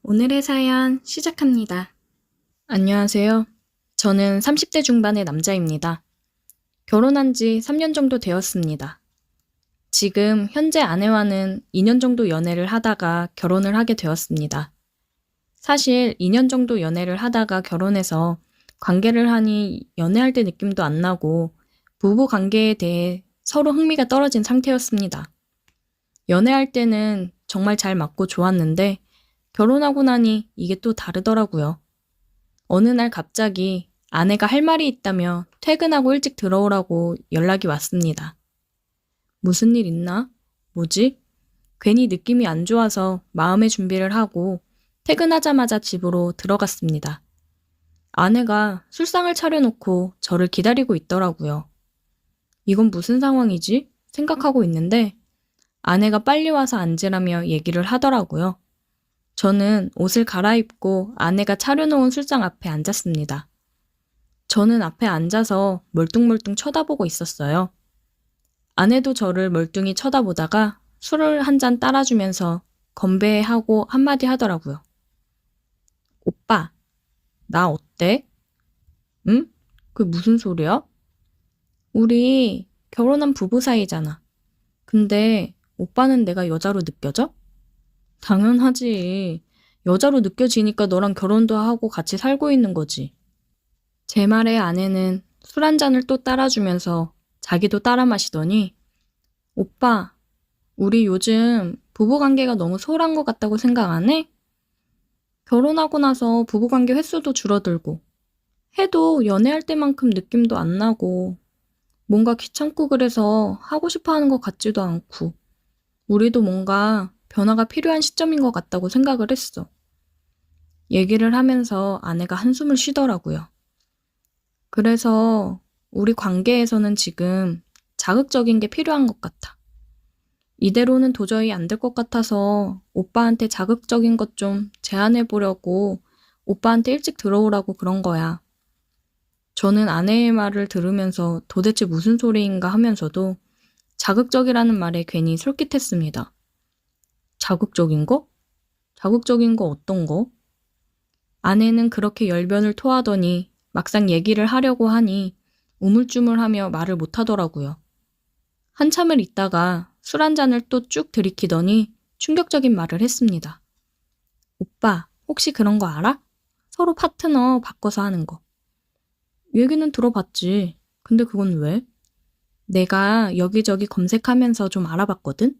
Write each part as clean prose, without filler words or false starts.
오늘의 사연 시작합니다. 안녕하세요. 저는 30대 중반의 남자입니다. 결혼한 지 3년 정도 되었습니다. 지금 현재 아내와는 2년 정도 연애를 하다가 결혼을 하게 되었습니다. 사실 2년 정도 연애를 하다가 결혼해서 관계를 하니 연애할 때 느낌도 안 나고 부부 관계에 대해 서로 흥미가 떨어진 상태였습니다. 연애할 때는 정말 잘 맞고 좋았는데 결혼하고 나니 이게 또 다르더라고요. 어느 날 갑자기 아내가 할 말이 있다며 퇴근하고 일찍 들어오라고 연락이 왔습니다. 무슨 일 있나? 뭐지? 괜히 느낌이 안 좋아서 마음의 준비를 하고 퇴근하자마자 집으로 들어갔습니다. 아내가 술상을 차려놓고 저를 기다리고 있더라고요. 이건 무슨 상황이지? 생각하고 있는데 아내가 빨리 와서 앉으라며 얘기를 하더라고요. 저는 옷을 갈아입고 아내가 차려놓은 술상 앞에 앉았습니다. 저는 앞에 앉아서 멀뚱멀뚱 쳐다보고 있었어요. 아내도 저를 멀뚱히 쳐다보다가 술을 한 잔 따라주면서 건배하고 한마디 하더라고요. 오빠, 나 어때? 응? 그게 무슨 소리야? 우리 결혼한 부부 사이잖아. 근데 오빠는 내가 여자로 느껴져? 당연하지. 여자로 느껴지니까 너랑 결혼도 하고 같이 살고 있는 거지. 제 말에 아내는 술 한 잔을 또 따라주면서 자기도 따라 마시더니 오빠, 우리 요즘 부부관계가 너무 소홀한 것 같다고 생각 안 해? 결혼하고 나서 부부관계 횟수도 줄어들고 해도 연애할 때만큼 느낌도 안 나고 뭔가 귀찮고 그래서 하고 싶어 하는 것 같지도 않고 우리도 뭔가 변화가 필요한 시점인 것 같다고 생각을 했어. 얘기를 하면서 아내가 한숨을 쉬더라고요. 그래서 우리 관계에서는 지금 자극적인 게 필요한 것 같아. 이대로는 도저히 안 될 것 같아서 오빠한테 자극적인 것 좀 제안해 보려고 오빠한테 일찍 들어오라고 그런 거야. 저는 아내의 말을 들으면서 도대체 무슨 소리인가 하면서도 자극적이라는 말에 괜히 솔깃했습니다. 자극적인 거? 자극적인 거 어떤 거? 아내는 그렇게 열변을 토하더니 막상 얘기를 하려고 하니 우물쭈물하며 말을 못하더라고요. 한참을 있다가 술 한 잔을 또 쭉 들이키더니 충격적인 말을 했습니다. 오빠, 혹시 그런 거 알아? 서로 파트너 바꿔서 하는 거. 얘기는 들어봤지. 근데 그건 왜? 내가 여기저기 검색하면서 좀 알아봤거든?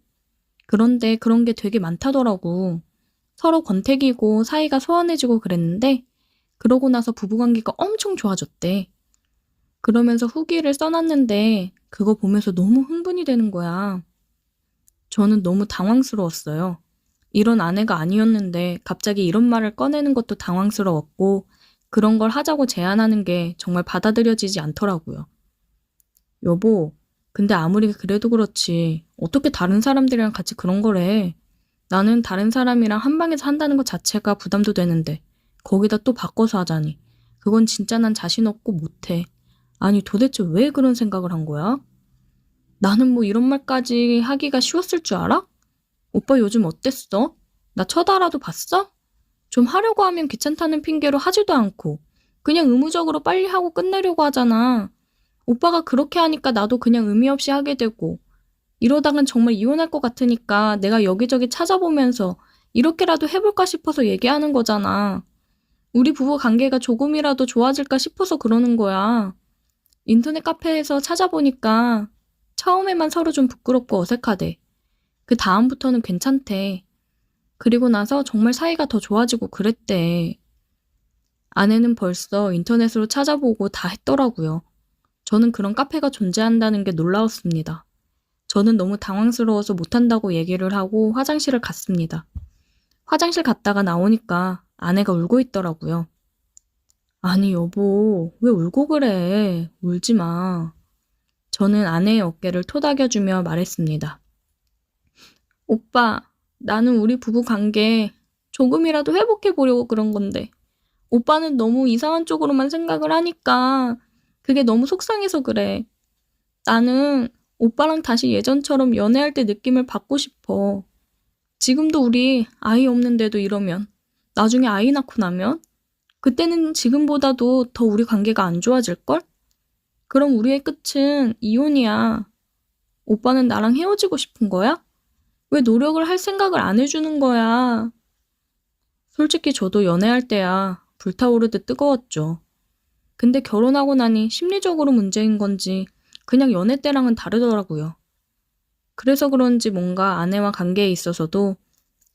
그런데 그런 게 되게 많다더라고. 서로 권태기고 사이가 소원해지고 그랬는데 그러고 나서 부부관계가 엄청 좋아졌대. 그러면서 후기를 써놨는데 그거 보면서 너무 흥분이 되는 거야. 저는 너무 당황스러웠어요. 이런 아내가 아니었는데 갑자기 이런 말을 꺼내는 것도 당황스러웠고 그런 걸 하자고 제안하는 게 정말 받아들여지지 않더라고요. 여보, 근데 아무리 그래도 그렇지 어떻게 다른 사람들이랑 같이 그런 걸 해? 나는 다른 사람이랑 한 방에서 한다는 것 자체가 부담도 되는데 거기다 또 바꿔서 하자니 그건 진짜 난 자신 없고 못해. 아니 도대체 왜 그런 생각을 한 거야? 나는 뭐 이런 말까지 하기가 쉬웠을 줄 알아? 오빠 요즘 어땠어? 나 쳐다라도 봤어? 좀 하려고 하면 귀찮다는 핑계로 하지도 않고 그냥 의무적으로 빨리 하고 끝내려고 하잖아. 오빠가 그렇게 하니까 나도 그냥 의미 없이 하게 되고 이러다간 정말 이혼할 것 같으니까 내가 여기저기 찾아보면서 이렇게라도 해볼까 싶어서 얘기하는 거잖아. 우리 부부 관계가 조금이라도 좋아질까 싶어서 그러는 거야. 인터넷 카페에서 찾아보니까 처음에만 서로 좀 부끄럽고 어색하대. 그 다음부터는 괜찮대. 그리고 나서 정말 사이가 더 좋아지고 그랬대. 아내는 벌써 인터넷으로 찾아보고 다 했더라고요. 저는 그런 카페가 존재한다는 게 놀라웠습니다. 저는 너무 당황스러워서 못한다고 얘기를 하고 화장실을 갔습니다. 화장실 갔다가 나오니까 아내가 울고 있더라고요. 아니 여보, 왜 울고 그래? 울지 마. 저는 아내의 어깨를 토닥여주며 말했습니다. 오빠, 나는 우리 부부 관계 조금이라도 회복해 보려고 그런 건데 오빠는 너무 이상한 쪽으로만 생각을 하니까 그게 너무 속상해서 그래. 나는 오빠랑 다시 예전처럼 연애할 때 느낌을 받고 싶어. 지금도 우리 아이 없는데도 이러면 나중에 아이 낳고 나면? 그때는 지금보다도 더 우리 관계가 안 좋아질걸? 그럼 우리의 끝은 이혼이야. 오빠는 나랑 헤어지고 싶은 거야? 왜 노력을 할 생각을 안 해주는 거야? 솔직히 저도 연애할 때야 불타오르듯 뜨거웠죠. 근데 결혼하고 나니 심리적으로 문제인 건지 그냥 연애 때랑은 다르더라고요. 그래서 그런지 뭔가 아내와 관계에 있어서도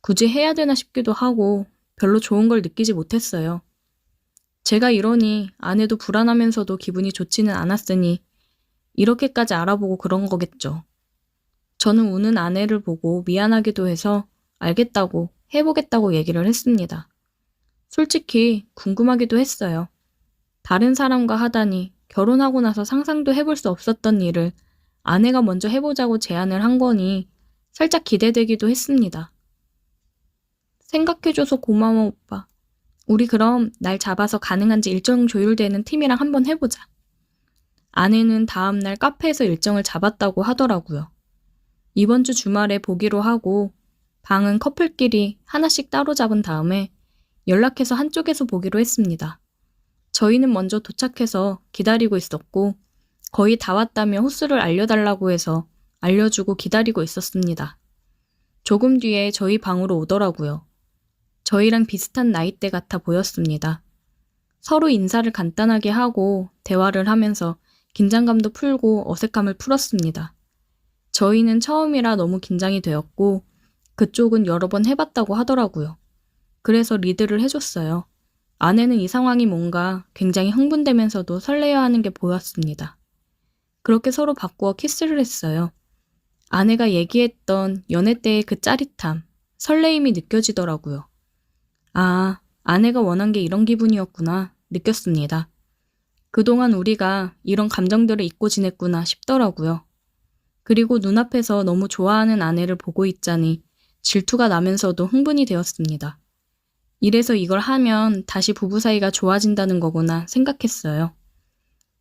굳이 해야 되나 싶기도 하고 별로 좋은 걸 느끼지 못했어요. 제가 이러니 아내도 불안하면서도 기분이 좋지는 않았으니 이렇게까지 알아보고 그런 거겠죠. 저는 우는 아내를 보고 미안하기도 해서 알겠다고 해보겠다고 얘기를 했습니다. 솔직히 궁금하기도 했어요. 다른 사람과 하다니 결혼하고 나서 상상도 해볼 수 없었던 일을 아내가 먼저 해보자고 제안을 한 거니 살짝 기대되기도 했습니다. 생각해줘서 고마워, 오빠. 우리 그럼 날 잡아서 가능한지 일정 조율되는 팀이랑 한번 해보자. 아내는 다음날 카페에서 일정을 잡았다고 하더라고요. 이번 주 주말에 보기로 하고 방은 커플끼리 하나씩 따로 잡은 다음에 연락해서 한쪽에서 보기로 했습니다. 저희는 먼저 도착해서 기다리고 있었고 거의 다 왔다며 호수를 알려달라고 해서 알려주고 기다리고 있었습니다. 조금 뒤에 저희 방으로 오더라고요. 저희랑 비슷한 나이대 같아 보였습니다. 서로 인사를 간단하게 하고 대화를 하면서 긴장감도 풀고 어색함을 풀었습니다. 저희는 처음이라 너무 긴장이 되었고 그쪽은 여러 번 해봤다고 하더라고요. 그래서 리드를 해줬어요. 아내는 이 상황이 뭔가 굉장히 흥분되면서도 설레어 하는 게 보였습니다. 그렇게 서로 바꾸어 키스를 했어요. 아내가 얘기했던 연애 때의 그 짜릿함, 설레임이 느껴지더라고요. 아, 아내가 원한 게 이런 기분이었구나 느꼈습니다. 그동안 우리가 이런 감정들을 잊고 지냈구나 싶더라고요. 그리고 눈앞에서 너무 좋아하는 아내를 보고 있자니 질투가 나면서도 흥분이 되었습니다. 이래서 이걸 하면 다시 부부 사이가 좋아진다는 거구나 생각했어요.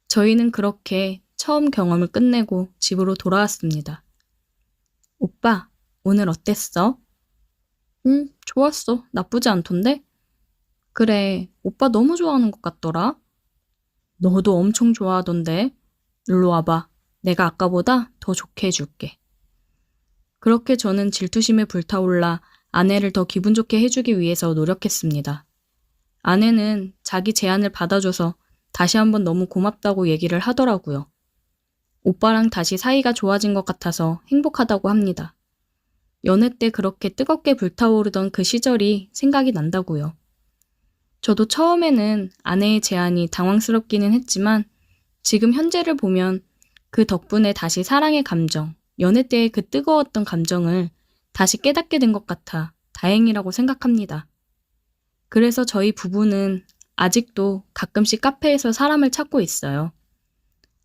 저희는 그렇게 처음 경험을 끝내고 집으로 돌아왔습니다. 오빠, 오늘 어땠어? 응, 좋았어. 나쁘지 않던데? 그래, 오빠 너무 좋아하는 것 같더라. 너도 엄청 좋아하던데. 일로 와봐. 내가 아까보다 더 좋게 해줄게. 그렇게 저는 질투심에 불타올라 아내를 더 기분 좋게 해주기 위해서 노력했습니다. 아내는 자기 제안을 받아줘서 다시 한번 너무 고맙다고 얘기를 하더라고요. 오빠랑 다시 사이가 좋아진 것 같아서 행복하다고 합니다. 연애 때 그렇게 뜨겁게 불타오르던 그 시절이 생각이 난다고요. 저도 처음에는 아내의 제안이 당황스럽기는 했지만 지금 현재를 보면 그 덕분에 다시 사랑의 감정, 연애 때의 그 뜨거웠던 감정을 다시 깨닫게 된 것 같아 다행이라고 생각합니다. 그래서 저희 부부는 아직도 가끔씩 카페에서 사람을 찾고 있어요.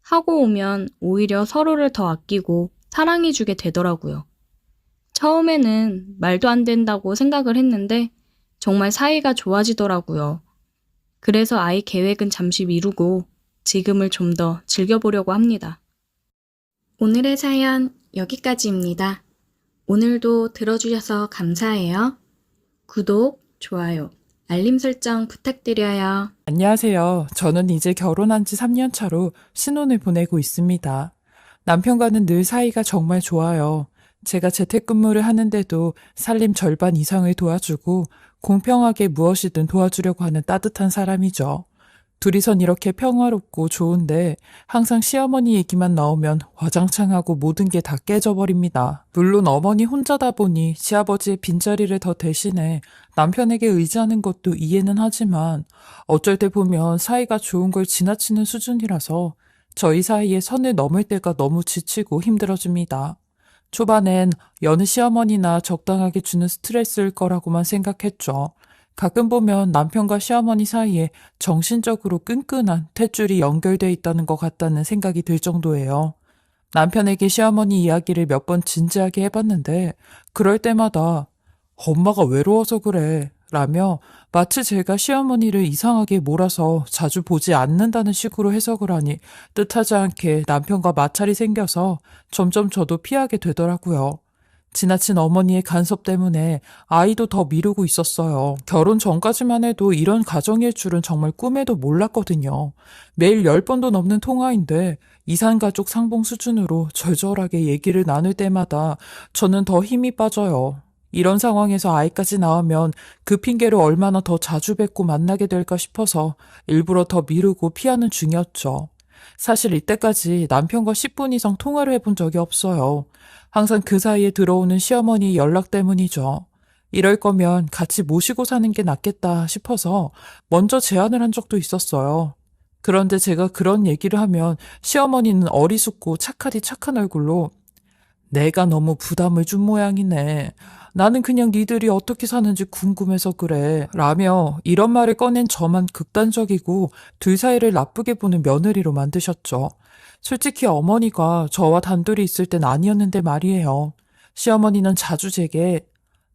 하고 오면 오히려 서로를 더 아끼고 사랑해주게 되더라고요. 처음에는 말도 안 된다고 생각을 했는데 정말 사이가 좋아지더라고요. 그래서 아이 계획은 잠시 미루고 지금을 좀 더 즐겨보려고 합니다. 오늘의 사연 여기까지입니다. 오늘도 들어주셔서 감사해요. 구독, 좋아요, 알림 설정 부탁드려요. 안녕하세요. 저는 이제 결혼한 지 3년 차로 신혼을 보내고 있습니다. 남편과는 늘 사이가 정말 좋아요. 제가 재택근무를 하는데도 살림 절반 이상을 도와주고 공평하게 무엇이든 도와주려고 하는 따뜻한 사람이죠. 둘이선 이렇게 평화롭고 좋은데 항상 시어머니 얘기만 나오면 와장창하고 모든 게 다 깨져버립니다. 물론 어머니 혼자다 보니 시아버지의 빈자리를 더 대신해 남편에게 의지하는 것도 이해는 하지만 어쩔 때 보면 사이가 좋은 걸 지나치는 수준이라서 저희 사이에 선을 넘을 때가 너무 지치고 힘들어집니다. 초반엔 여느 시어머니나 적당하게 주는 스트레스일 거라고만 생각했죠. 가끔 보면 남편과 시어머니 사이에 정신적으로 끈끈한 탯줄이 연결돼 있다는 것 같다는 생각이 들 정도예요. 남편에게 시어머니 이야기를 몇 번 진지하게 해봤는데 그럴 때마다 엄마가 외로워서 그래 라며 마치 제가 시어머니를 이상하게 몰아서 자주 보지 않는다는 식으로 해석을 하니 뜻하지 않게 남편과 마찰이 생겨서 점점 저도 피하게 되더라고요. 지나친 어머니의 간섭 때문에 아이도 더 미루고 있었어요. 결혼 전까지만 해도 이런 가정일 줄은 정말 꿈에도 몰랐거든요. 매일 10번도 넘는 통화인데 이산가족 상봉 수준으로 절절하게 얘기를 나눌 때마다 저는 더 힘이 빠져요. 이런 상황에서 아이까지 낳으면 그 핑계로 얼마나 더 자주 뵙고 만나게 될까 싶어서 일부러 더 미루고 피하는 중이었죠. 사실 이때까지 남편과 10분 이상 통화를 해본 적이 없어요. 항상 그 사이에 들어오는 시어머니 연락 때문이죠. 이럴 거면 같이 모시고 사는 게 낫겠다 싶어서 먼저 제안을 한 적도 있었어요. 그런데 제가 그런 얘기를 하면 시어머니는 어리숙고 착하디 착한 얼굴로 내가 너무 부담을 준 모양이네. 나는 그냥 니들이 어떻게 사는지 궁금해서 그래. 라며 이런 말을 꺼낸 저만 극단적이고 둘 사이를 나쁘게 보는 며느리로 만드셨죠. 솔직히 어머니가 저와 단둘이 있을 땐 아니었는데 말이에요. 시어머니는 자주 제게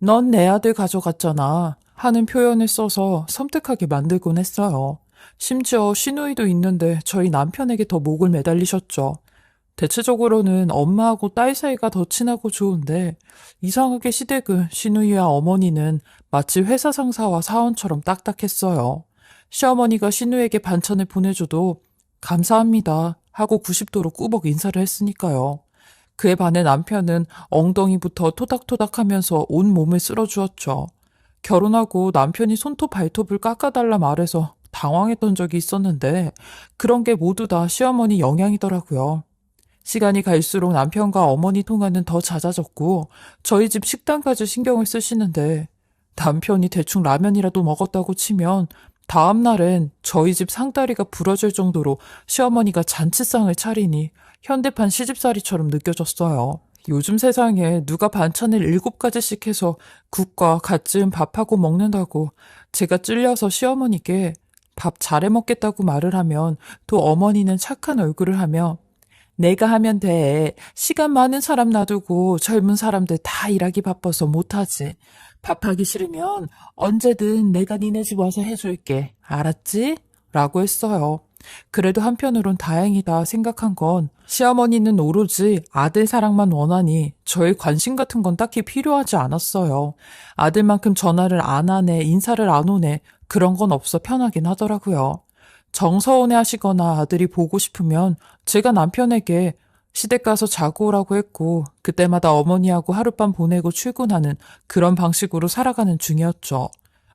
넌 내 아들 가져갔잖아 하는 표현을 써서 섬뜩하게 만들곤 했어요. 심지어 시누이도 있는데 저희 남편에게 더 목을 매달리셨죠. 대체적으로는 엄마하고 딸 사이가 더 친하고 좋은데 이상하게 시댁은 시누이와 어머니는 마치 회사 상사와 사원처럼 딱딱했어요. 시어머니가 시누에게 반찬을 보내줘도 감사합니다 하고 90도로 꾸벅 인사를 했으니까요. 그에 반해 남편은 엉덩이부터 토닥토닥 하면서 온 몸을 쓸어주었죠. 결혼하고 남편이 손톱 발톱을 깎아달라 말해서 당황했던 적이 있었는데 그런 게 모두 다 시어머니 영향이더라고요. 시간이 갈수록 남편과 어머니 통화는 더 잦아졌고 저희 집 식단까지 신경을 쓰시는데 남편이 대충 라면이라도 먹었다고 치면 다음 날엔 저희 집 상다리가 부러질 정도로 시어머니가 잔치상을 차리니 현대판 시집살이처럼 느껴졌어요. 요즘 세상에 누가 반찬을 7가지씩 해서 국과 갓 지은 밥하고 먹는다고 제가 찔려서 시어머니께 밥 잘해 먹겠다고 말을 하면 또 어머니는 착한 얼굴을 하며 내가 하면 돼. 시간 많은 사람 놔두고 젊은 사람들 다 일하기 바빠서 못하지. 밥하기 싫으면 언제든 내가 니네 집 와서 해줄게. 알았지? 라고 했어요. 그래도 한편으론 다행이다 생각한 건 시어머니는 오로지 아들 사랑만 원하니 저의 관심 같은 건 딱히 필요하지 않았어요. 아들만큼 전화를 안 하네, 인사를 안 오네, 그런 건 없어 편하긴 하더라고요. 정서원에 하시거나 아들이 보고 싶으면 제가 남편에게 시댁 가서 자고 오라고 했고 그때마다 어머니하고 하룻밤 보내고 출근하는 그런 방식으로 살아가는 중이었죠.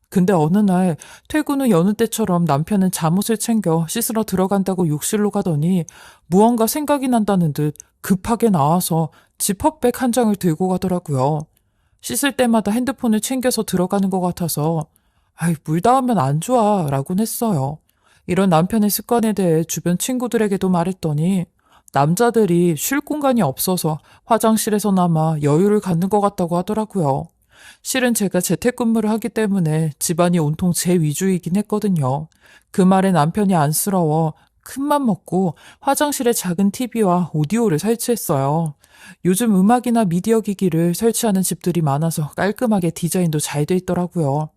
근데 어느 날 퇴근 후 여느 때처럼 남편은 잠옷을 챙겨 씻으러 들어간다고 욕실로 가더니 무언가 생각이 난다는 듯 급하게 나와서 지퍼백 한 장을 들고 가더라고요. 씻을 때마다 핸드폰을 챙겨서 들어가는 것 같아서 아이, 물 닿으면 안 좋아 라곤 했어요. 이런 남편의 습관에 대해 주변 친구들에게도 말했더니 남자들이 쉴 공간이 없어서 화장실에서나마 여유를 갖는 것 같다고 하더라고요. 실은 제가 재택근무를 하기 때문에 집안이 온통 제 위주이긴 했거든요. 그 말에 남편이 안쓰러워 큰맘 먹고 화장실에 작은 TV와 오디오를 설치했어요. 요즘 음악이나 미디어 기기를 설치하는 집들이 많아서 깔끔하게 디자인도 잘 돼 있더라고요.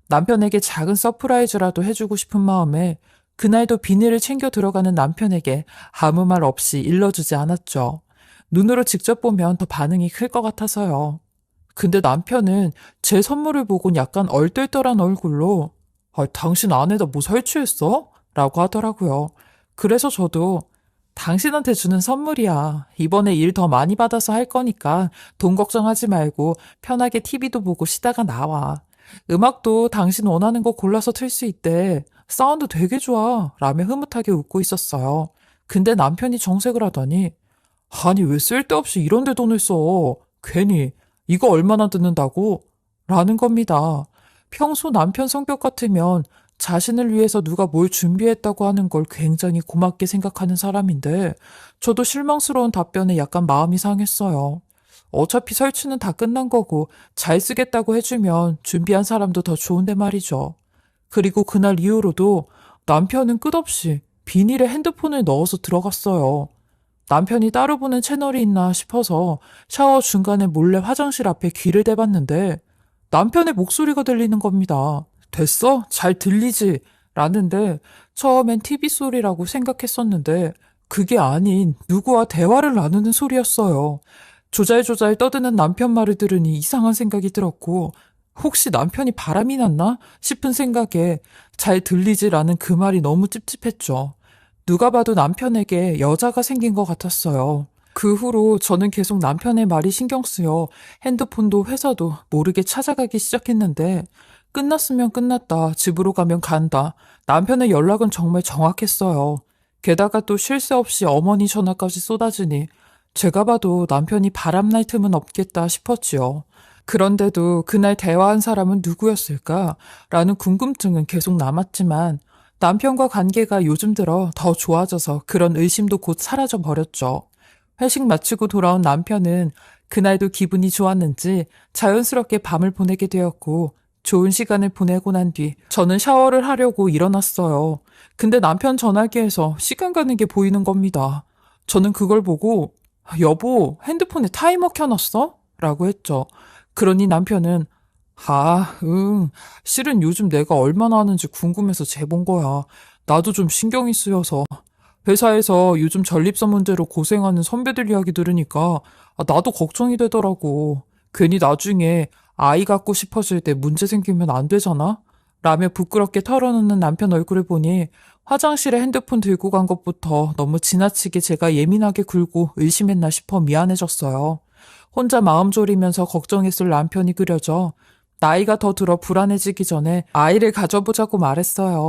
남편에게 작은 서프라이즈라도 해주고 싶은 마음에 그날도 비닐을 챙겨 들어가는 남편에게 아무 말 없이 일러주지 않았죠. 눈으로 직접 보면 더 반응이 클 것 같아서요. 근데 남편은 제 선물을 보곤 약간 얼떨떨한 얼굴로 당신 안에다 뭐 설치했어? 라고 하더라고요. 그래서 저도 당신한테 주는 선물이야. 이번에 일 더 많이 받아서 할 거니까 돈 걱정하지 말고 편하게 TV도 보고 쉬다가 나와. 음악도 당신 원하는 거 골라서 틀 수 있대. 사운드 되게 좋아. 라며 흐뭇하게 웃고 있었어요. 근데 남편이 정색을 하더니 아니 왜 쓸데없이 이런 데 돈을 써. 괜히 이거 얼마나 듣는다고? 라는 겁니다. 평소 남편 성격 같으면 자신을 위해서 누가 뭘 준비했다고 하는 걸 굉장히 고맙게 생각하는 사람인데 저도 실망스러운 답변에 약간 마음이 상했어요. 어차피 설치는 다 끝난 거고 잘 쓰겠다고 해주면 준비한 사람도 더 좋은데 말이죠. 그리고 그날 이후로도 남편은 끝없이 비닐에 핸드폰을 넣어서 들어갔어요. 남편이 따로 보는 채널이 있나 싶어서 샤워 중간에 몰래 화장실 앞에 귀를 대봤는데 남편의 목소리가 들리는 겁니다. 됐어? 잘 들리지? 라는데 처음엔 TV 소리라고 생각했었는데 그게 아닌 누구와 대화를 나누는 소리였어요. 조잘조잘 떠드는 남편 말을 들으니 이상한 생각이 들었고, 혹시 남편이 바람이 났나 싶은 생각에 잘 들리질 않은 그 말이 너무 찝찝했죠. 누가 봐도 남편에게 여자가 생긴 것 같았어요. 그 후로 저는 계속 남편의 말이 신경 쓰여 핸드폰도 회사도 모르게 찾아가기 시작했는데, 끝났으면 끝났다, 집으로 가면 간다. 남편의 연락은 정말 정확했어요. 게다가 또 쉴 새 없이 어머니 전화까지 쏟아지니 제가 봐도 남편이 바람날 틈은 없겠다 싶었지요. 그런데도 그날 대화한 사람은 누구였을까? 라는 궁금증은 계속 남았지만 남편과 관계가 요즘 들어 더 좋아져서 그런 의심도 곧 사라져 버렸죠. 회식 마치고 돌아온 남편은 그날도 기분이 좋았는지 자연스럽게 밤을 보내게 되었고, 좋은 시간을 보내고 난 뒤 저는 샤워를 하려고 일어났어요. 근데 남편 전화기에서 시간 가는 게 보이는 겁니다. 저는 그걸 보고 여보, 핸드폰에 타이머 켜놨어? 라고 했죠. 그러니 남편은 응. 실은 요즘 내가 얼마나 하는지 궁금해서 재본 거야. 나도 좀 신경이 쓰여서. 회사에서 요즘 전립선 문제로 고생하는 선배들 이야기 들으니까 나도 걱정이 되더라고. 괜히 나중에 아이 갖고 싶어질 때 문제 생기면 안 되잖아? 라며 부끄럽게 털어놓는 남편 얼굴을 보니 화장실에 핸드폰 들고 간 것부터 너무 지나치게 제가 예민하게 굴고 의심했나 싶어 미안해졌어요. 혼자 마음 졸이면서 걱정했을 남편이 그려져 나이가 더 들어 불안해지기 전에 아이를 가져보자고 말했어요.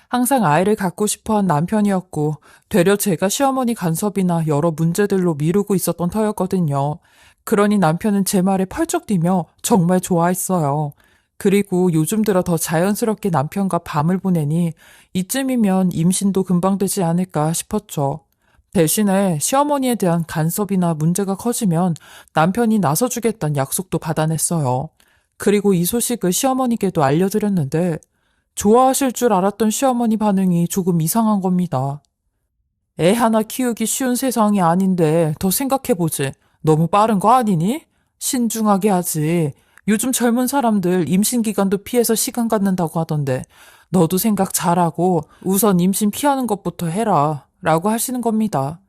항상 아이를 갖고 싶어한 남편이었고 되려 제가 시어머니 간섭이나 여러 문제들로 미루고 있었던 터였거든요. 그러니 남편은 제 말에 펄쩍 뛰며 정말 좋아했어요. 그리고 요즘 들어 더 자연스럽게 남편과 밤을 보내니 이쯤이면 임신도 금방 되지 않을까 싶었죠. 대신에 시어머니에 대한 간섭이나 문제가 커지면 남편이 나서주겠다는 약속도 받아냈어요. 그리고 이 소식을 시어머니께도 알려드렸는데 좋아하실 줄 알았던 시어머니 반응이 조금 이상한 겁니다. 애 하나 키우기 쉬운 세상이 아닌데 더 생각해보지. 너무 빠른 거 아니니? 신중하게 하지. 요즘 젊은 사람들 임신 기간도 피해서 시간 갖는다고 하던데 너도 생각 잘하고 우선 임신 피하는 것부터 해라 라고 하시는 겁니다.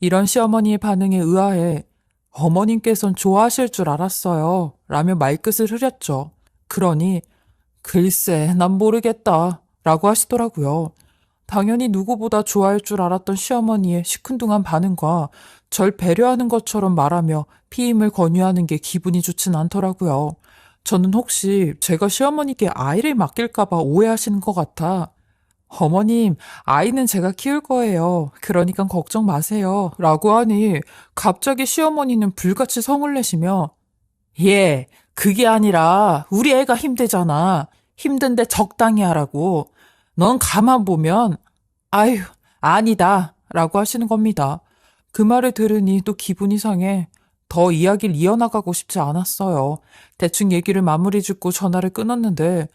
이런 시어머니의 반응에 의아해 어머님께선 좋아하실 줄 알았어요 라며 말끝을 흐렸죠. 그러니 글쎄 난 모르겠다 라고 하시더라고요. 당연히 누구보다 좋아할 줄 알았던 시어머니의 시큰둥한 반응과 절 배려하는 것처럼 말하며 피임을 권유하는 게 기분이 좋진 않더라고요. 저는 혹시 제가 시어머니께 아이를 맡길까봐 오해하시는 것 같아 어머님, 아이는 제가 키울 거예요. 그러니까 걱정 마세요. 라고 하니 갑자기 시어머니는 불같이 성을 내시며 예, 그게 아니라 우리 애가 힘들잖아. 힘든데 적당히 하라고. 넌 가만 보면 아유, 아니다. 라고 하시는 겁니다. 그 말을 들으니 또 기분이 상해 더 이야기를 이어나가고 싶지 않았어요. 대충 얘기를 마무리 짓고 전화를 끊었는데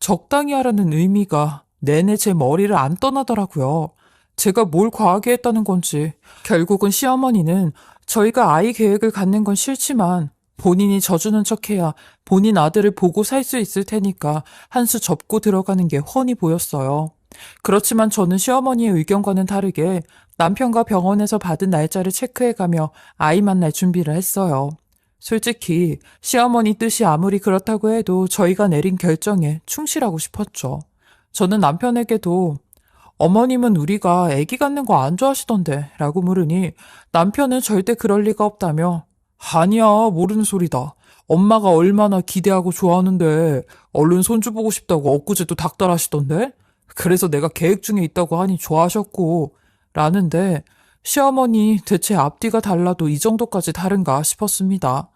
적당히 하라는 의미가 내내 제 머리를 안 떠나더라고요. 제가 뭘 과하게 했다는 건지 결국은 시어머니는 저희가 아이 계획을 갖는 건 싫지만 본인이 져주는 척해야 본인 아들을 보고 살 수 있을 테니까 한 수 접고 들어가는 게 훤히 보였어요. 그렇지만 저는 시어머니의 의견과는 다르게 남편과 병원에서 받은 날짜를 체크해가며 아이 만날 준비를 했어요. 솔직히 시어머니 뜻이 아무리 그렇다고 해도 저희가 내린 결정에 충실하고 싶었죠. 저는 남편에게도 어머님은 우리가 아기 갖는 거 안 좋아하시던데 라고 물으니 남편은 절대 그럴 리가 없다며 아니야 모르는 소리다. 엄마가 얼마나 기대하고 좋아하는데 얼른 손주 보고 싶다고 엊그제도 닥달하시던데 그래서 내가 계획 중에 있다고 하니 좋아하셨고 라는데 시어머니 대체 앞뒤가 달라도 이 정도까지 다른가 싶었습니다.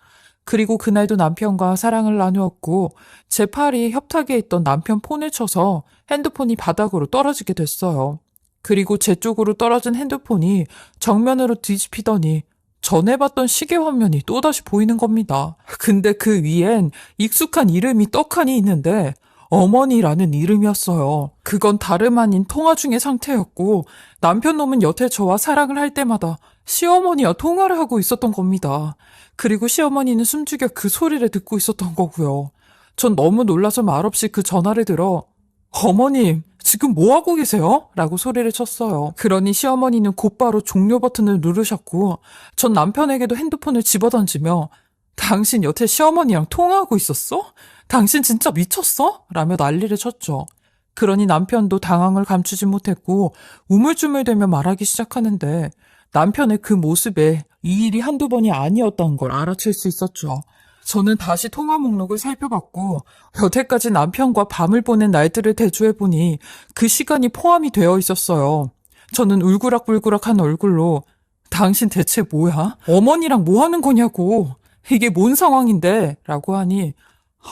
그리고 그날도 남편과 사랑을 나누었고 제 팔이 협탁에 있던 남편 폰을 쳐서 핸드폰이 바닥으로 떨어지게 됐어요. 그리고 제 쪽으로 떨어진 핸드폰이 정면으로 뒤집히더니 전에 봤던 시계 화면이 또다시 보이는 겁니다. 근데 그 위엔 익숙한 이름이 떡하니 있는데 어머니라는 이름이었어요. 그건 다름 아닌 통화 중의 상태였고 남편 놈은 여태 저와 사랑을 할 때마다 시어머니와 통화를 하고 있었던 겁니다. 그리고 시어머니는 숨죽여 그 소리를 듣고 있었던 거고요. 전 너무 놀라서 말없이 그 전화를 들어 어머님, 지금 뭐 하고 계세요? 라고 소리를 쳤어요. 그러니 시어머니는 곧바로 종료 버튼을 누르셨고 전 남편에게도 핸드폰을 집어던지며 당신 여태 시어머니랑 통화하고 있었어? 당신 진짜 미쳤어? 라며 난리를 쳤죠. 그러니 남편도 당황을 감추지 못했고 우물쭈물대며 말하기 시작하는데 남편의 그 모습에 이 일이 한두 번이 아니었던 걸 알아챌 수 있었죠. 저는 다시 통화 목록을 살펴봤고 여태까지 남편과 밤을 보낸 날들을 대조해보니 그 시간이 포함이 되어 있었어요. 저는 울그락불그락한 얼굴로 당신 대체 뭐야? 어머니랑 뭐 하는 거냐고. 이게 뭔 상황인데? 라고 하니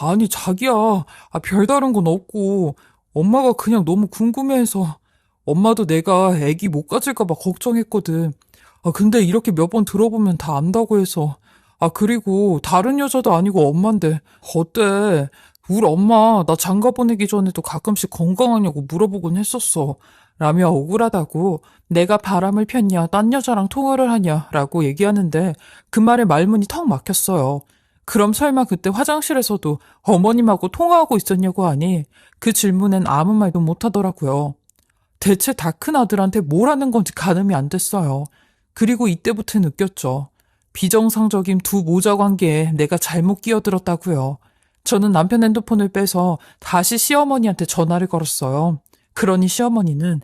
아니 자기야 별다른 건 없고 엄마가 그냥 너무 궁금해해서 엄마도 내가 애기 못 가질까 봐 걱정했거든. 근데 이렇게 몇 번 들어보면 다 안다고 해서 그리고 다른 여자도 아니고 엄만데 어때? 우리 엄마 나 장가 보내기 전에도 가끔씩 건강하냐고 물어보곤 했었어. 라며 억울하다고 내가 바람을 폈냐 딴 여자랑 통화를 하냐 라고 얘기하는데 그 말에 말문이 턱 막혔어요. 그럼 설마 그때 화장실에서도 어머님하고 통화하고 있었냐고 하니 그 질문엔 아무 말도 못하더라고요. 대체 다 큰 아들한테 뭘 하는 건지 가늠이 안 됐어요. 그리고 이때부터 느꼈죠. 비정상적인 두 모자 관계에 내가 잘못 끼어들었다고요. 저는 남편 핸드폰을 빼서 다시 시어머니한테 전화를 걸었어요. 그러니 시어머니는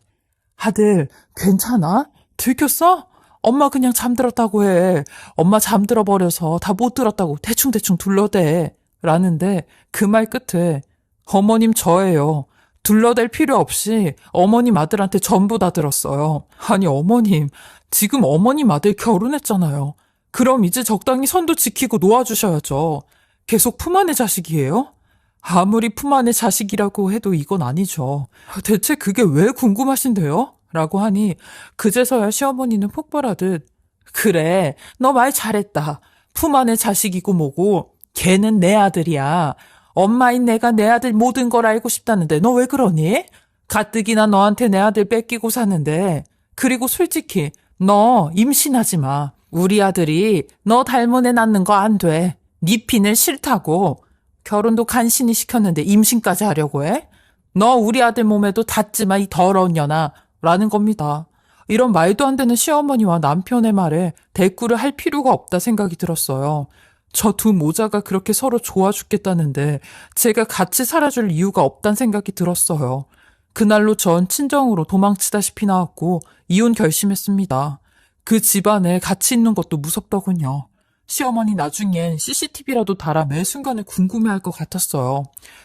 아들 괜찮아? 들켰어? 엄마 그냥 잠들었다고 해. 엄마 잠들어 버려서 다 못 들었다고 대충대충 둘러대. 라는데 그 말 끝에 어머님 저예요. 둘러댈 필요 없이 어머님 아들한테 전부 다 들었어요. 아니 어머님 지금 어머님 아들 결혼했잖아요. 그럼 이제 적당히 선도 지키고 놓아주셔야죠. 계속 품 안의 자식이에요? 아무리 품 안의 자식이라고 해도 이건 아니죠. 대체 그게 왜 궁금하신데요? 라고 하니 그제서야 시어머니는 폭발하듯 그래 너 말 잘했다. 품 안의 자식이고 뭐고 걔는 내 아들이야. 엄마인 내가 내 아들 모든 걸 알고 싶다는데 너 왜 그러니? 가뜩이나 너한테 내 아들 뺏기고 사는데 그리고 솔직히 너 임신하지 마. 우리 아들이 너 닮은 애 낳는 거 안 돼. 네 피는 싫다고. 결혼도 간신히 시켰는데 임신까지 하려고 해? 너 우리 아들 몸에도 닿지 마, 이 더러운 년아. 라는 겁니다. 이런 말도 안 되는 시어머니와 남편의 말에 대꾸를 할 필요가 없다 생각이 들었어요. 저 두 모자가 그렇게 서로 좋아 죽겠다는데 제가 같이 살아줄 이유가 없단 생각이 들었어요. 그날로 전 친정으로 도망치다시피 나왔고 이혼 결심했습니다. 그 집안에 같이 있는 것도 무섭더군요. 시어머니 나중엔 CCTV라도 달아 매 순간을 궁금해할 것 같았어요.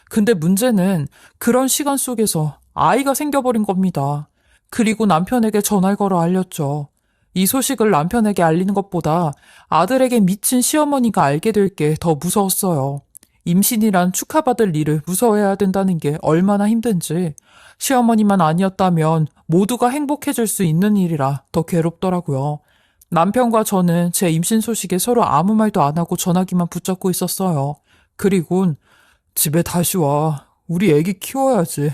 근데 문제는 그런 시간 속에서 아이가 생겨버린 겁니다. 그리고 남편에게 전화를 걸어 알렸죠. 이 소식을 남편에게 알리는 것보다 아들에게 미친 시어머니가 알게 될 게 더 무서웠어요. 임신이란 축하받을 일을 무서워해야 된다는 게 얼마나 힘든지 시어머니만 아니었다면 모두가 행복해질 수 있는 일이라 더 괴롭더라고요. 남편과 저는 제 임신 소식에 서로 아무 말도 안 하고 전화기만 붙잡고 있었어요. 그리곤 집에 다시 와. 우리 애기 키워야지.